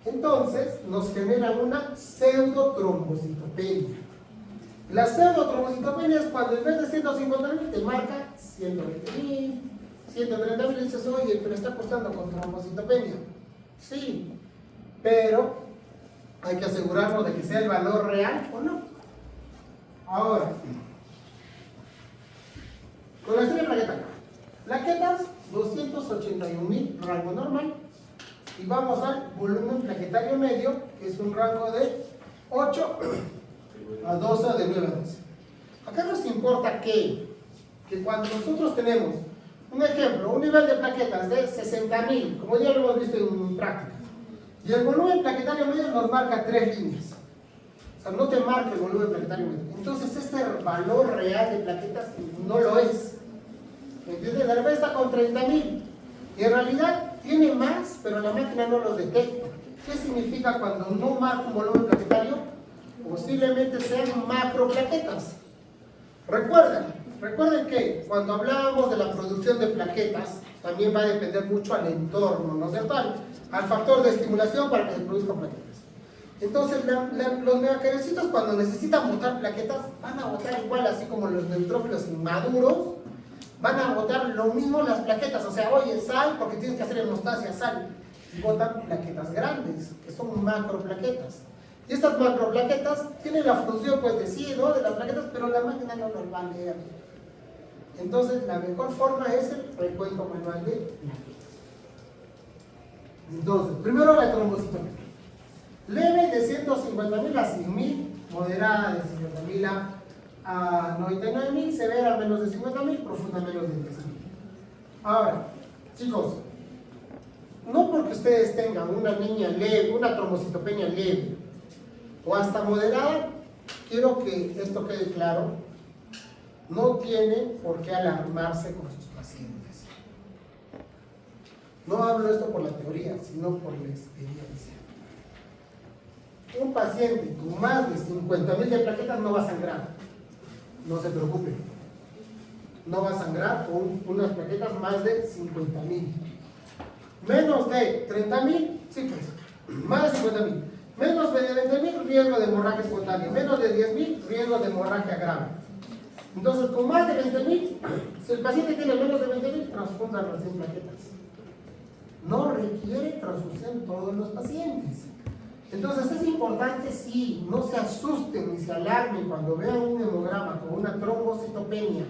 Entonces, nos generan una pseudotrombocitopenia. La pseudotrombocitopenia es cuando en vez de 150.000 te marca 120.000, 130.000 y dices, oye, pero está cursando con trombocitopenia. Sí, pero hay que asegurarnos de que sea el valor real o no. Ahora, con la serie plaquetaria. Plaquetas, 281.000, rango normal. Y vamos al volumen plaquetario medio, que es un rango de 8 a 12, de 9 a 12. Acá nos importa que cuando nosotros tenemos, un ejemplo, un nivel de plaquetas de 60.000, como ya lo hemos visto en práctica, y el volumen plaquetario medio nos marca 3 líneas. O sea, no te marca el volumen plaquetario medio. Entonces, este valor real de plaquetas no lo es. ¿Me entiendes? De repente está con 30.000. Y en realidad tiene más, pero la máquina no los detecta. ¿Qué significa cuando no marca un volumen plaquetario? Posiblemente sean macroplaquetas. Recuerden que cuando hablábamos de la producción de plaquetas, también va a depender mucho al entorno, ¿no es cierto? Al factor de estimulación para que se produzcan plaquetas. Entonces, los megacarecitos cuando necesitan botar plaquetas, van a botar igual, así como los neutrófilos inmaduros, van a botar lo mismo las plaquetas. O sea, oye, sal, porque tienes que hacer hemostasia, sal. Y botan plaquetas grandes, que son macroplaquetas. Y estas macroplaquetas tienen la función, pues, de sí, ¿no? De las plaquetas, pero la máquina no las va a leer. Entonces, la mejor forma es el recuento manual de plaquetas. Entonces, primero la trombocitopenia. Leve de 150.000 a 100.000, moderada de 50.000 a 99.000, severa menos de 50.000, profunda menos de 10.000. Ahora, chicos, no porque ustedes tengan una niña leve, una trombocitopenia leve o hasta moderada, quiero que esto quede claro, no tienen por qué alarmarse con sus pacientes. No hablo esto por la teoría, sino por la experiencia. Un paciente con más de 50.000 de plaquetas no va a sangrar. No se preocupe. No va a sangrar con unas plaquetas más de 50.000. Menos de 30.000, sí pues. Más de 50.000. Menos de 20.000, riesgo de hemorragia espontánea. Menos de 10.000, riesgo de hemorragia grave. Entonces, con más de 20.000, si el paciente tiene menos de 20.000, transfunda recién plaquetas. No requiere transfusión todos los pacientes. Entonces es importante, sí, no se asusten ni se alarmen cuando vean un hemograma con una trombocitopenia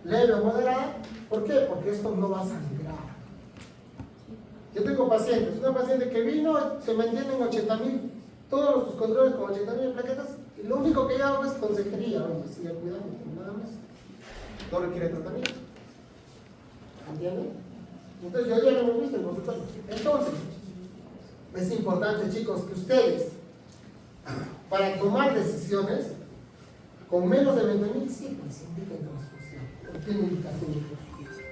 leve o moderada. ¿Por qué? Porque esto no va a sangrar. Yo tengo pacientes, una paciente que vino, se mantiene en 80.000, todos sus controles con 80.000 plaquetas, y lo único que yo hago es consejería, oye, siga cuidando, nada más. No requiere tratamiento. ¿Entienden? Entonces yo ya lo hemos visto en consultorio. Entonces, es importante, chicos, que ustedes, para tomar decisiones, con menos de 20.000, sí, pues indiquen transfusión. No tiene indicación de transfusión.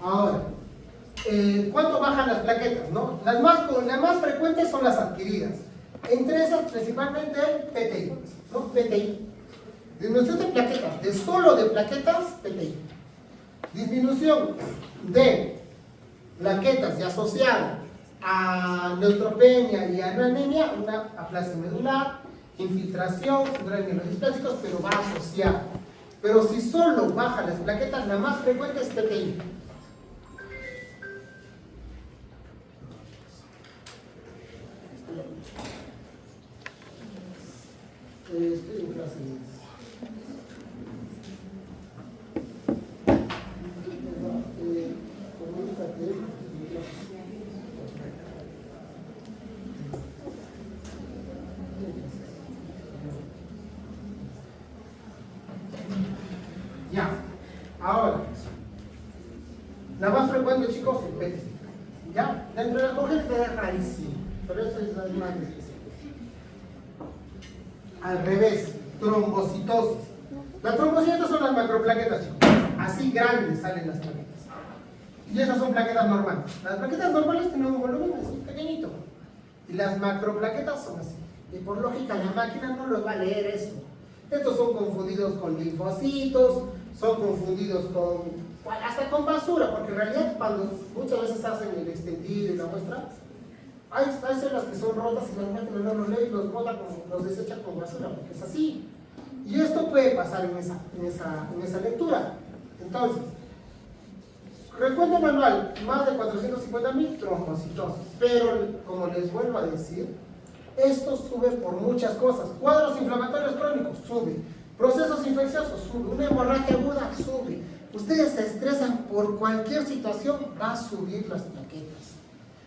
Ahora, ¿cuánto bajan las plaquetas? ¿No? Las más frecuentes son las adquiridas. Entre esas, principalmente el PTI. ¿No? PTI. Disminución de plaquetas, de solo de plaquetas, PTI. Disminución de plaquetas y asociada a neutropenia y a anemia, una aplasia medular, infiltración, granulos displásicos, pero va asociada. Pero si solo baja las plaquetas, la más frecuente es PTI. Estoy en clase. Ya, ahora, la más frecuente, chicos, es PTI. Ya, dentro de las mujeres es rarísimo, pero eso es más difícil. Al revés, trombocitosis. Las trombocitos son las macroplaquetas, chicos. Así grandes salen las plaquetas. Y esas son plaquetas normales. Las plaquetas normales tienen un volumen así pequeñito. Y las macroplaquetas son así. Y por lógica la máquina no los va a leer eso. Estos son confundidos con linfocitos, son confundidos hasta con basura, porque en realidad cuando muchas veces hacen el extendido y la muestra, hay células que son rotas y la máquina no los lee y los desecha con basura, porque es así. Y esto puede pasar en esa lectura. Entonces, recuento manual, más de 450.000 trombocitosis. Pero, como les vuelvo a decir, esto sube por muchas cosas. Cuadros inflamatorios crónicos, sube. Procesos infecciosos, sube. Una hemorragia aguda, sube. Ustedes se estresan por cualquier situación, va a subir las plaquetas.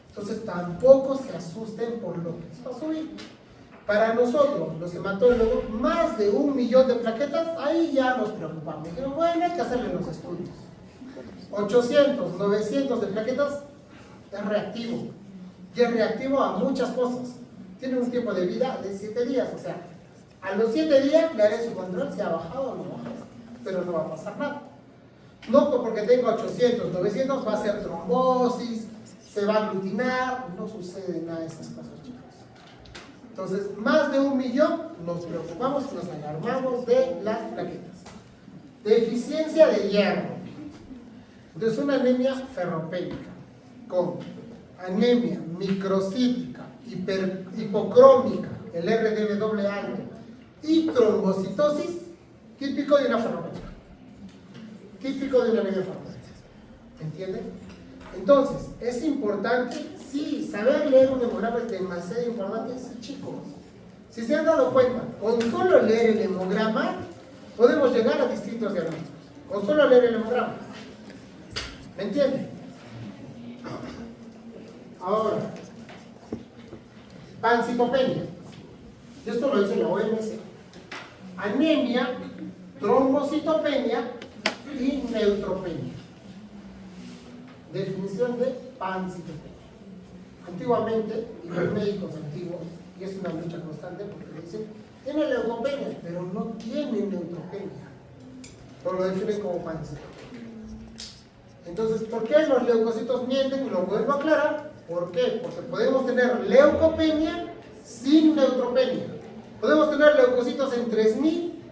Entonces tampoco se asusten por lo que va a subir. Para nosotros, los hematólogos, más de 1 millón de plaquetas, ahí ya nos preocupamos. Dijeron, bueno, hay que hacerle los estudios. 800, 900 de plaquetas es reactivo. Y es reactivo a muchas cosas. tiene un tiempo de vida de 7 días, o sea, a los 7 días le haré su control si ha bajado o no baja, pero no va a pasar nada. No porque tenga 800, 900 va a ser trombosis, se va a aglutinar, no sucede nada de esas cosas, chicos. Entonces, más de 1 millón nos preocupamos y nos alarmamos de las plaquetas. Deficiencia de hierro. Entonces, una anemia ferropénica con anemia microcítica, hipocrómica, el RDB alto, y trombocitosis, típico de una ferropénica. Típico de una anemia ferropénica. ¿Entienden? Entonces, es importante, sí, saber leer un hemograma es demasiado importante, sí, chicos. Si se han dado cuenta, con solo leer el hemograma, podemos llegar a distintos diagnósticos. Con solo leer el hemograma. ¿Me entienden? Ahora, pancitopenia. Esto lo dice la OMS. Anemia, trombocitopenia y neutropenia. Definición de pancitopenia. Antiguamente, y los médicos antiguos, y es una lucha constante porque dicen, tiene leucopenia, pero no tiene neutropenia. Pero lo definen como pancitopenia. Entonces, ¿por qué los leucocitos mienten? Lo vuelvo a aclarar. ¿Por qué? Porque podemos tener leucopenia sin neutropenia. Podemos tener leucocitos en 3000,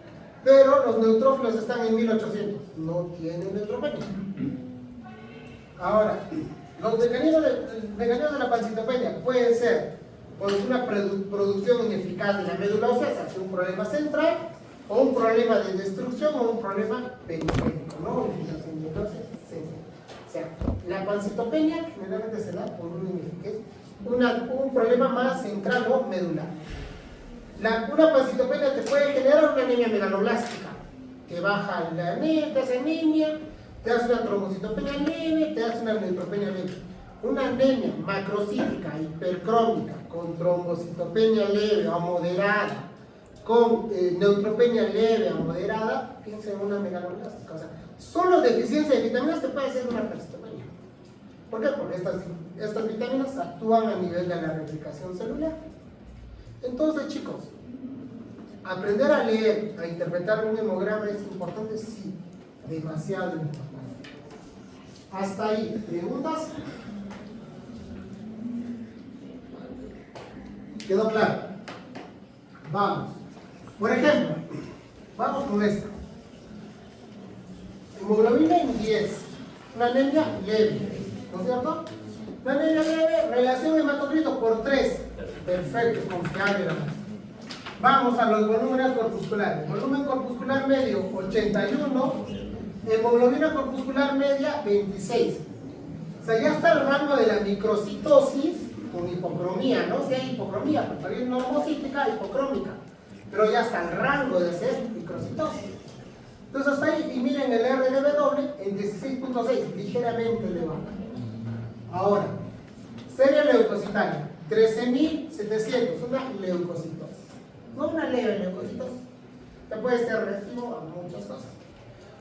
pero los neutrófilos están en 1800. No tienen neutropenia. Ahora, los mecanismos de la pancitopenia pueden ser por una producción ineficaz de la médula ósea, o sea, un problema central, o un problema de destrucción, o un problema periférico, ¿no? Entonces, o sea, la pancitopenia generalmente se da por un problema más central o medular. Una pancitopenia te puede generar una anemia megaloblástica, que baja la anemia, te hace anemia, te hace una trombocitopenia leve, te hace una neutropenia leve. Una anemia macrocítica, hipercrómica, con trombocitopenia leve o moderada, con neutropenia leve o moderada, piensa en una megaloblástica. O sea, solo deficiencia de vitaminas te puede hacer una pancitopenia. ¿Por qué? Porque estas vitaminas actúan a nivel de la replicación celular. Entonces, chicos, aprender a leer, a interpretar un hemograma es importante, sí, demasiado importante. Hasta ahí, ¿preguntas? ¿Quedó claro? Vamos. Por ejemplo, vamos con esto. Hemoglobina en 10, una anemia leve, ¿no es cierto? Una anemia leve, relación hematocrito por 3. Perfecto, confiable la más. Vamos a los volúmenes corpusculares. Volumen corpuscular medio, 81. Hemoglobina corpuscular media, 26. O sea, ya está el rango de la microcitosis con hipocromía, ¿no? Si hay hipocromía, porque todavía es normocítica, hipocrómica. Pero ya está el rango de ser microcitosis. Entonces hasta ahí, y miren el RDB doble en 16.6, ligeramente elevado. Ahora, serie leucocitaria, 13.700, una leucocitosis. No una leve leucocitosis, que puede ser reactivo a muchas cosas.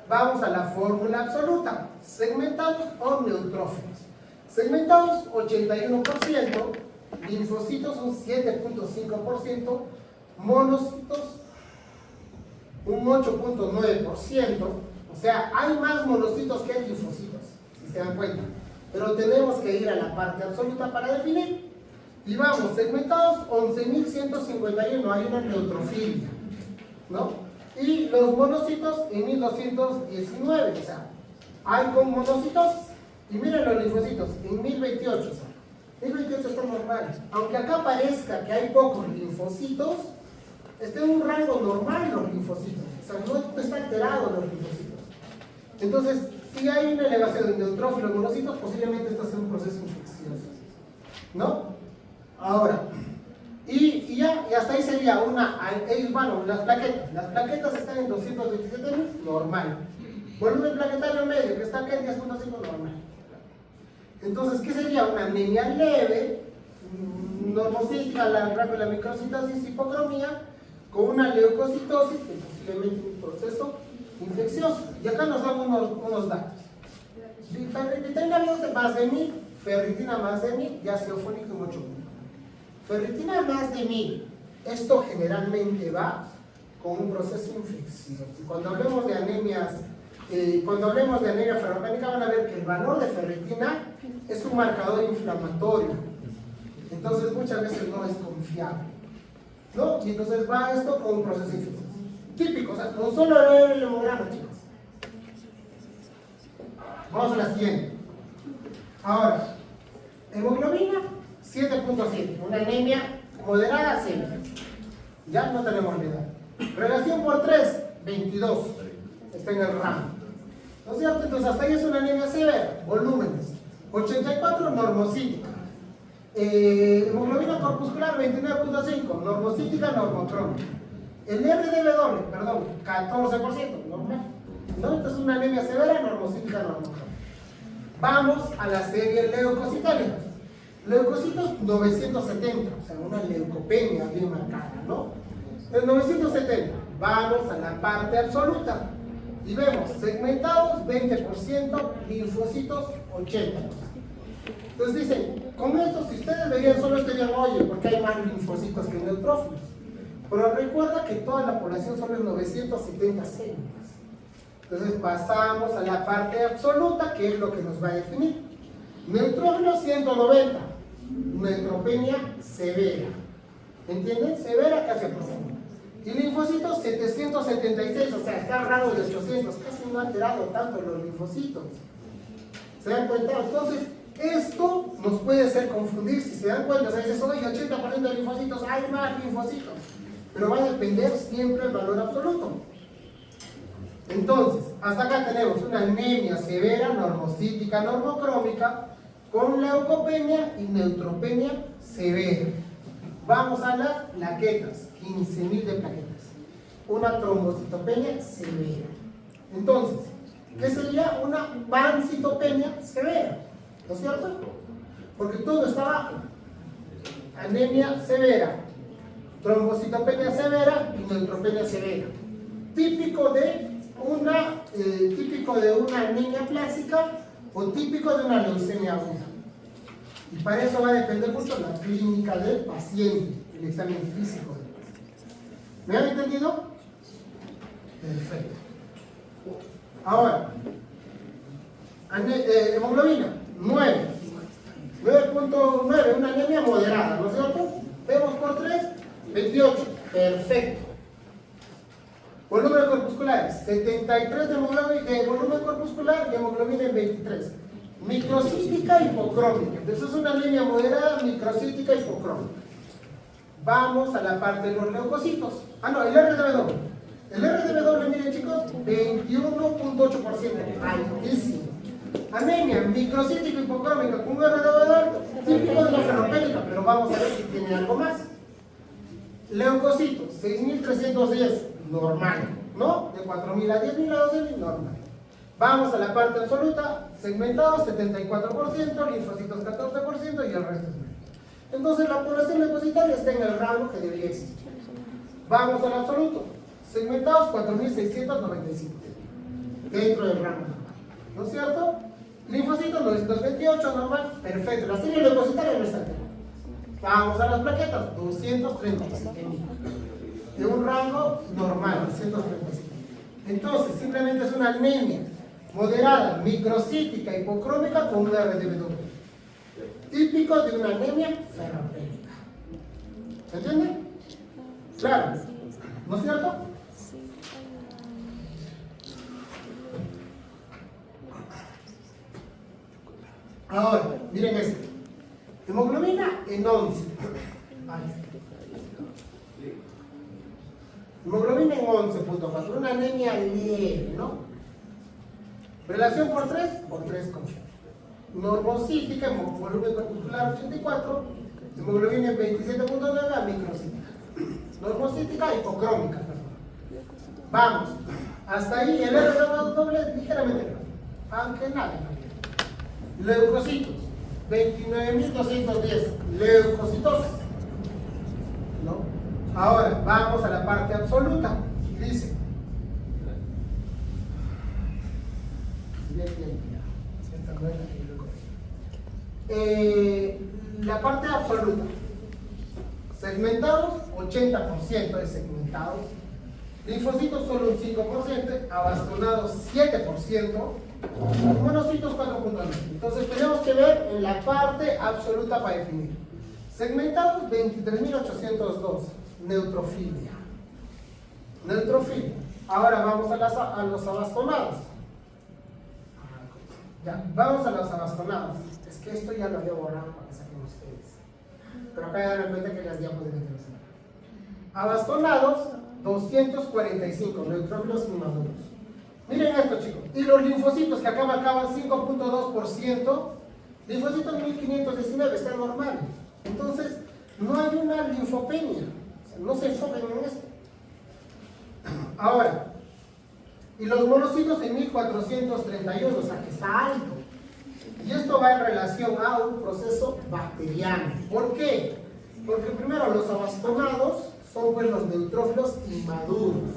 Vamos a la fórmula absoluta, segmentados o neutrófilos. Segmentados, 81%, linfocitos un 7.5%, monocitos un 8.9%, o sea, hay más monocitos que linfocitos, si se dan cuenta. Pero tenemos que ir a la parte absoluta para definir. Y vamos, segmentados 11.151, hay una neutrofilia, ¿no? Y los monocitos en 1219, o sea, hay con monocitosis. Y miren los linfocitos en 1028, o sea, 1028 está normal. Aunque acá parezca que hay pocos linfocitos, está en un rango normal los linfocitos, o sea, no está alterado los linfocitos. Entonces, si hay una elevación de neutrófilos monocitos, posiblemente esto sea un proceso infeccioso, ¿no? Ahora, y hasta ahí sería bueno, las plaquetas están en 227.000, normal. Volumen plaquetario medio, que está acá en 10.5, normal. Entonces, ¿qué sería? Una anemia leve, normocítica, la microcitosis, hipocromía, con una leucocitosis, que posiblemente un proceso infeccioso. Y acá nos dan unos datos. Vitamina B más de 1000, ferritina más de 1000 y ácido fólico en 8. Ferritina más de 1000. Esto generalmente va con un proceso infeccioso. Y cuando hablemos de anemias, ferropénica, van a ver que el valor de ferritina es un marcador inflamatorio. Entonces muchas veces no es confiable, ¿no? Y entonces va esto con un proceso infeccioso. Típico, o sea, con solo leer el hemograma, chicos. Vamos a la siguiente. Ahora, hemoglobina 7.7, una anemia moderada severa. Ya no tenemos la edad. Relación por 3, 22. Está en el rango. ¿No es cierto? Entonces hasta ahí es una anemia severa. Volúmenes. 84, normocítica. Hemoglobina corpuscular 29.5, normocítica, normocrónica. El RDW, perdón, 14%, normal. ¿No? Entonces es una anemia severa, normocítica, normocrónica. Vamos a la serie leucocitaria. Leucocitos 970, o sea, una leucopenia bien marcada, ¿no? El 970, vamos a la parte absoluta y vemos segmentados 20%, linfocitos 80%. Entonces dicen, con esto, si ustedes veían solo este diagrama, oye, porque hay más linfocitos que neutrófilos. Pero recuerda que toda la población solo es 970 células. Entonces pasamos a la parte absoluta, que es lo que nos va a definir. Neutrófilos 190, neutropenia severa. ¿Entienden? Severa casi profunda. Y linfocitos 776, o sea, está al rango de 800, casi no ha alterado tanto los linfocitos. ¿Se dan cuenta? Entonces, esto nos puede hacer confundir. Si se dan cuenta, o sea, dices, oye, 80% de linfocitos, hay más linfocitos. Pero va a depender siempre del valor absoluto. Entonces, hasta acá tenemos una anemia severa, normocítica, normocrómica, con leucopenia y neutropenia severa. Vamos a las plaquetas, 15.000 de plaquetas. Una trombocitopenia severa. Entonces, ¿qué sería una pancitopenia severa? ¿No es cierto? Porque todo está abajo. Anemia severa, trombocitopenia severa y neutropenia severa. Típico de una anemia plástica o típico de una leucemia aguda. Y para eso va a depender mucho la clínica del paciente, el examen físico del paciente. ¿Me han entendido? Perfecto. Ahora, hemoglobina 9. 9.9, una anemia moderada, ¿no es cierto? Vemos por 3, 28. Perfecto. Volumen corpuscular, 73 de volumen corpuscular y hemoglobina en 23. Microcítica hipocrómica. Entonces es una anemia moderada, microcítica hipocrómica. Vamos a la parte de los leucocitos. El RDW. El RDW, miren chicos, 21.8%. Altísimo. Anemia microcítica hipocrómica con un RDW alto, típico de la ferropénica, pero vamos a ver si tiene algo más. Leucocitos, 6.310, normal, ¿no? De 4.000 a 10.000 a 12.000, normal. Vamos a la parte absoluta, segmentados 74%, linfocitos 14% y el resto es menos. Entonces la población leucocitaria está en el rango que debería existir. Vamos al absoluto, segmentados 4.695, dentro del rango normal, ¿no es cierto? Linfocitos 928, normal, perfecto. La serie leucocitaria no está alterada. Vamos a las plaquetas, 237.000. De un rango normal, 237. Entonces, simplemente es una anemia moderada, microcítica, hipocrómica con un RDW. Típico de una anemia ferropénica. ¿Se entiende? Claro. ¿No es cierto? Ahora, miren esto. Hemoglobina en 11. Hemoglobina en 11.4, una anemia leve, ¿no? Relación por 3 con normocítica, volumen corpuscular 84, hemoglobina en 27.9, microcítica. Normocítica hipocrómica, perdón. Vamos, hasta ahí el RDW ligeramente grave, aunque nada. Leucocitos, 29.210, leucocitosis, ¿no? Ahora, vamos a la parte absoluta, y dice, la parte absoluta, Segmentados, 80% de segmentados. Linfocitos solo un 5%, abastonados 7%, y monocitos 4.9%. Entonces tenemos que ver en la parte absoluta para definir. Segmentados 23.812, neutrofilia. Neutrofilia. Ahora vamos a los abastonados. Ya, vamos a los abastonados. Es que esto ya lo había borrado para que saquen ustedes. Pero acá ya dan cuenta que las diapositivas no se ven. Abastonados, 245, neutrófilos inmaduros. Miren esto, chicos. Y los linfocitos que acá marcaban 5.2%, linfocitos 1519, están normales. Entonces, no hay una linfopenia. O sea, no se enfoquen en esto. Ahora, y los monocitos en 1431, o sea que está alto. Y esto va en relación a un proceso bacteriano. ¿Por qué? Porque primero los abastonados son pues los neutrófilos inmaduros.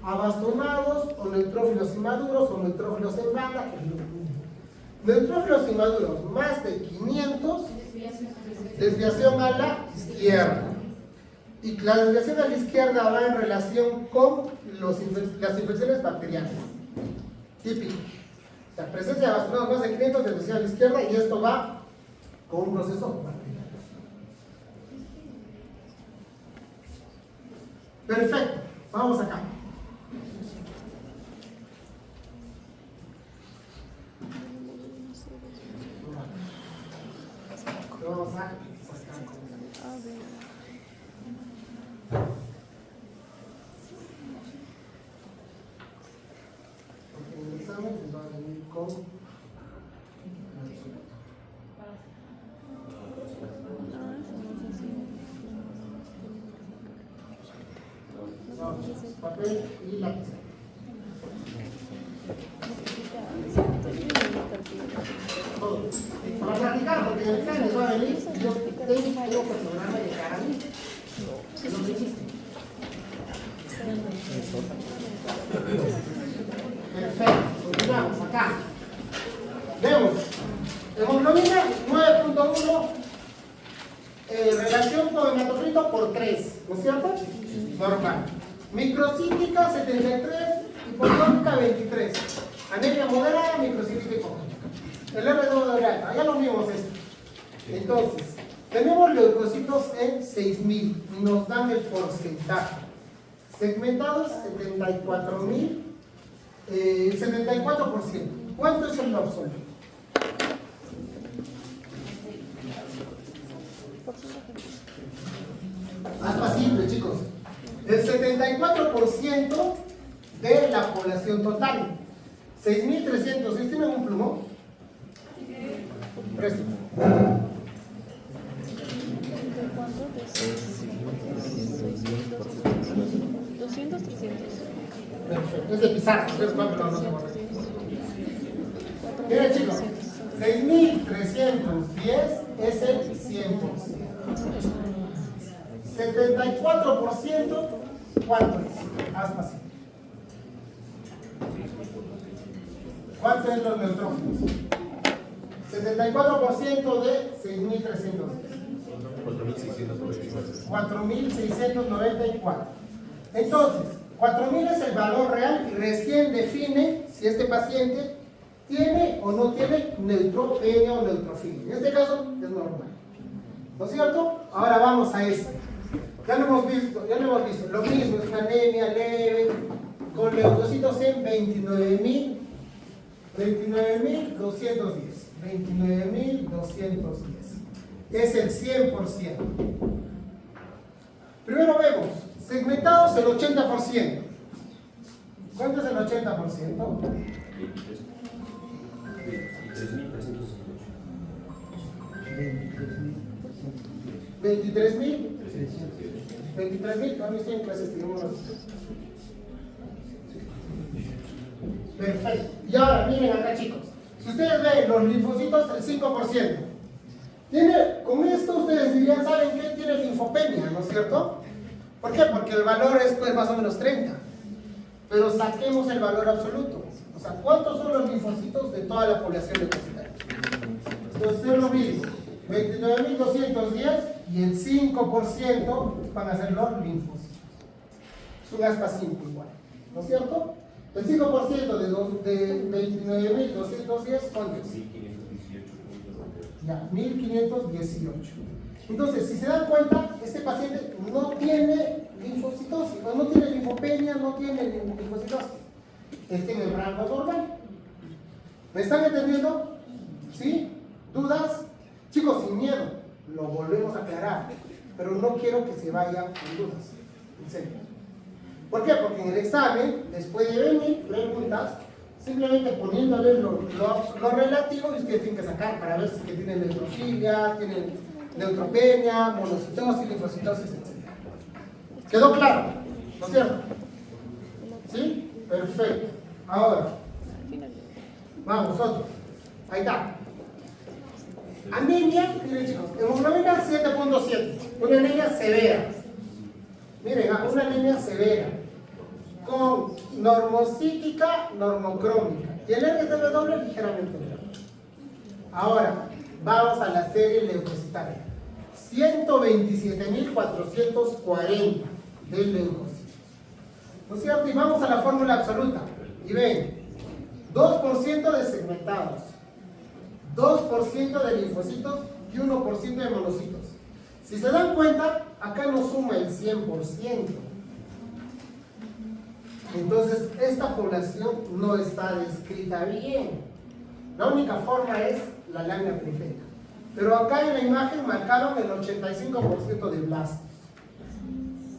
Abastonados o neutrófilos inmaduros o neutrófilos en banda, que es lo mismo. Neutrófilos inmaduros más de 500, desviación a la izquierda. Y la desviación a la izquierda va en relación con las infecciones bacterianas. Típico. La presencia de abastonados más de 500, desviación a la izquierda, y esto va con un proceso bacteriano. Perfecto. Vamos acá. Vamos a sacar. Porque en el examen les va a venir con papel y lápiz. Para practicar, porque en el examen les va a venir, yo tengo que asegurarme de cara a mí. Es lo que hiciste. Perfecto, continuamos acá. Vemos, hemoglobina 9.1, relación con hematocrito por 3, ¿no es cierto? Normal. Microcítica 73, hipocrónica 23. Anemia moderada, microcítica hipocrónica. El R2 de alta, ya lo vimos esto. Entonces, tenemos leucocitos en 6000 y nos dan el porcentaje. Segmentados 74.000, 74%. ¿Cuánto es el absoluto? Más simple, chicos. El 74% de la población total. 6.300. ¿Tienen un plumón? Presto. ¿Cuánto? 200, 300. Perfecto. Es de pizarra. Miren, chicos. 6.310 es el 100%. 74%, ¿cuánto es? Hazme así. ¿Cuánto es los neutrófilos? 74% de 6.310. 4.694. Entonces, 4.000 es el valor real y recién define si este paciente tiene o no tiene neutropenia o neutrofilia. En este caso es normal. ¿No es cierto? Ahora vamos a esto. Ya lo hemos visto. Lo mismo, es una anemia leve, con leucocitos en 29.210. 29.210. Es el 100%. Primero vemos, segmentados el 80%. ¿Cuánto es el 80%? 23.000. 23.000, también estoy en clases, digamos. Perfecto. Y ahora, miren acá, chicos. Si ustedes ven los linfocitos, el 5%. Con esto ustedes dirían, ¿saben qué? Tiene linfopenia, ¿no es cierto? ¿Por qué? Porque el valor es pues más o menos 30. Pero saquemos el valor absoluto. O sea, ¿cuántos son los linfocitos de toda la población leucocitaria? Entonces es lo mismo. 29.210 y el 5% van a ser los linfocitos. Es un aspa 5 igual, ¿no es cierto? El 5% de 29.210, ¿cuánto es? 1518. Ya, 1518. Entonces, si se dan cuenta, este paciente no tiene linfocitosis, no tiene linfopenia, no tiene linfocitosis. Está en el rango normal. ¿Me están entendiendo? ¿Sí? ¿Dudas? Chicos, sin miedo, lo volvemos a aclarar, pero no quiero que se vayan con dudas. En serio. ¿Por qué? Porque en el examen, después de venir preguntas, simplemente poniéndole lo relativo, y ustedes tienen que sacar para ver si que tienen neutrofilia, tienen neutropenia, monocitosis, linfocitosis, etc. ¿Quedó claro? ¿No es cierto? ¿Sí? Perfecto. Ahora, vamos, otro. Ahí está. Anemia, miren chicos, hemoglobina 7.7, una anemia severa. Miren, una anemia severa, con normocítica, normocrómica, y el RTW ligeramente elevado. Ahora, vamos a la serie leucocitaria. 127.440 de leucocitos. ¿No es cierto? Y vamos a la fórmula absoluta. Y ven, 2% de segmentados, 2% de linfocitos y 1% de monocitos. Si se dan cuenta, acá no suma el 100%. Entonces, esta población no está descrita bien. La única forma es la lámina periférica. Pero acá en la imagen marcaron el 85% de blastos.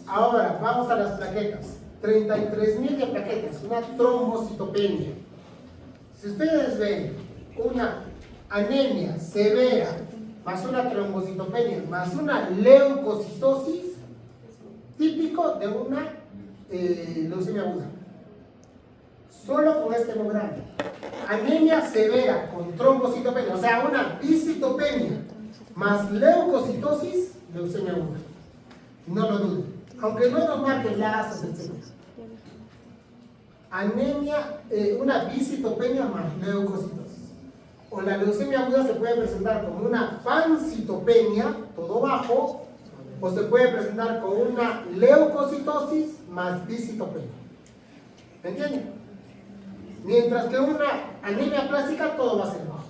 Ahora, vamos a las plaquetas. 33.000 de plaquetas, una trombocitopenia. Si ustedes ven una anemia severa, más una trombocitopenia, más una leucocitosis, típico de una leucemia aguda. Solo con este hemograma. Anemia severa con trombocitopenia, o sea, una bicitopenia, más leucocitosis, leucemia aguda. No lo duden. Aunque no nos marquen lazos, etc. Anemia, una bicitopenia más leucocitosis. O la leucemia aguda se puede presentar como una pancitopenia, todo bajo, o se puede presentar con una leucocitosis más bicitopenia. ¿Me entienden? Mientras que una anemia plástica, todo va a ser bajo.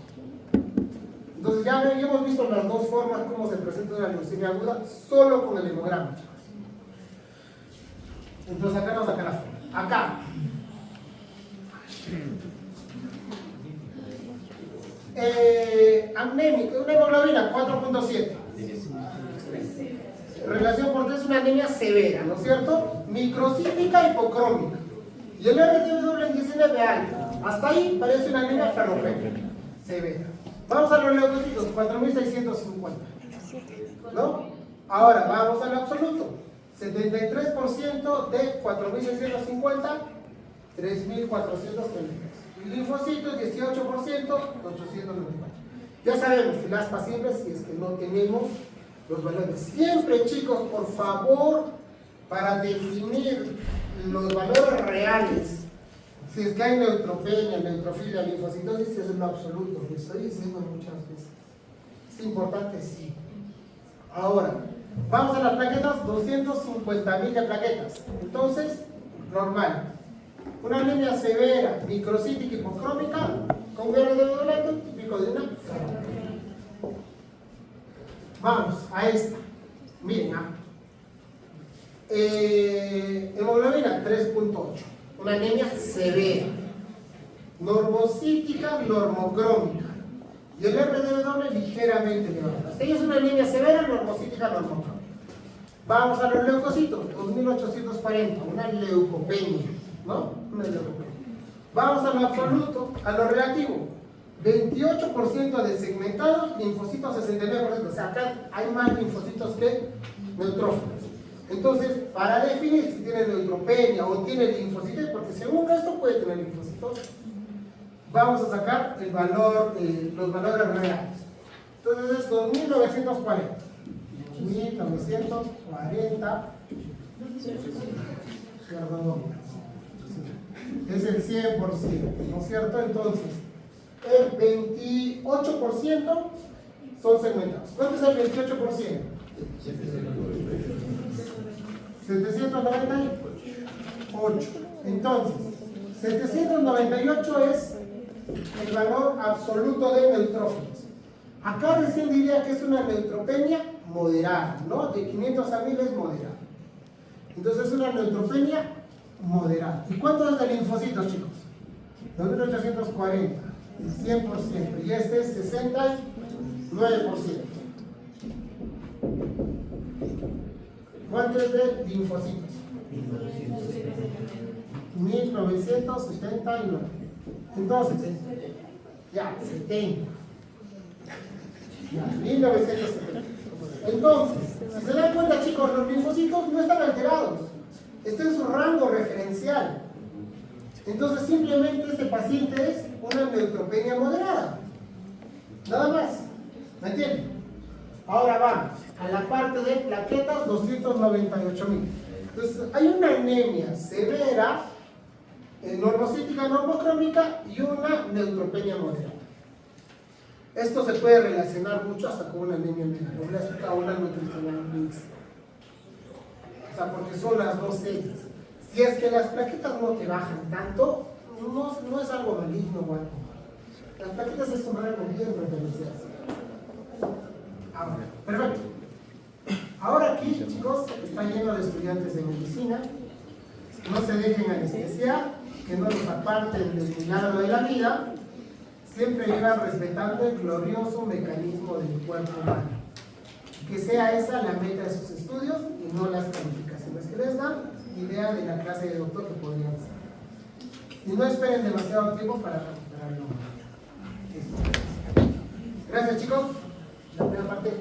Entonces ya hemos visto las dos formas como se presenta una leucemia aguda solo con el hemograma. Entonces acá nos saca la forma. Acá. Anémica, una hemoglobina 4.7. Relación por 3, una anemia severa, ¿no es cierto? Microcítica, hipocrómica. Y el RTW en 19 alta. Hasta ahí parece una anemia ferropénica, severa. Vamos a los leucocitos, 4.650. ¿No? Ahora vamos al absoluto. 73% de 4.650, 3.433. Y linfocitos, 18%, 894. Ya sabemos, el aspa siempre, si es que no tenemos los valores. Siempre, chicos, por favor, para definir los valores reales, si es que hay neutropenia, neutrofilia, linfocitosis, es lo absoluto. Lo estoy diciendo muchas veces. Es importante, sí. Ahora, vamos a las plaquetas, 250.000 de plaquetas. Entonces, normal. Una anemia severa, microcítica, hipocrómica, con RTW típico de una ferropenia. Vamos a esta. Miren, hemoglobina 3.8, una anemia severa, normocítica, normocrómica, y el RTW ligeramente elevado. Ella es una anemia severa, normocítica, normocrómica. Vamos a los leucocitos, 2.840, una leucopenia, ¿no? Una leucopenia. Vamos a lo absoluto, a lo relativo. 28% de segmentados, linfocitos 69%. O sea, acá hay más linfocitos que neutrófilos. Entonces, para definir si tiene neutropenia o tiene linfocitos, porque según esto puede tener linfocitos, vamos a sacar el valor, los valores reales. Entonces es 2.940. 2.940. Perdón. Es el 100%, ¿no es cierto? Entonces, el 28% son segmentados. ¿Cuánto es el 28%? 798. Entonces, 798 es el valor absoluto de neutrófilos. Acá recién diría que es una neutropenia moderada, ¿no? De 500 a 1000 es moderada. Entonces es una neutropenia moderada. ¿Y cuánto es de linfocitos, chicos? 2840, el 100%. Y este es 69%. ¿Cuánto es de linfocitos? 1979. Entonces, ya, 70. Ya, 1970. Entonces, si se dan cuenta, chicos, los linfocitos no están alterados. Está en su rango referencial. Entonces, simplemente este paciente es una neutropenia moderada. Nada más. ¿Me entienden? Ahora vamos a la parte de plaquetas, 298.000. Entonces, hay una anemia severa, normocítica, normocrónica y una neutropenia moderada. Esto se puede relacionar mucho hasta con una anemia megaloblástica o una nutricional mixta. O sea, porque son las dos series. Si es que las plaquetas no te bajan tanto, no es algo maligno o algo. Las plaquetas es un rango bien referencial. Ahora, perfecto. Ahora aquí, chicos, está lleno de estudiantes de medicina. No se dejen anestesiar, que no los aparten del milagro de la vida. Siempre irán respetando el glorioso mecanismo del cuerpo humano. Que sea esa la meta de sus estudios y no las calificaciones que les dan, idea de la clase de doctor que podrían ser. Y no esperen demasiado tiempo para recuperarlo. Gracias, chicos. La primera parte.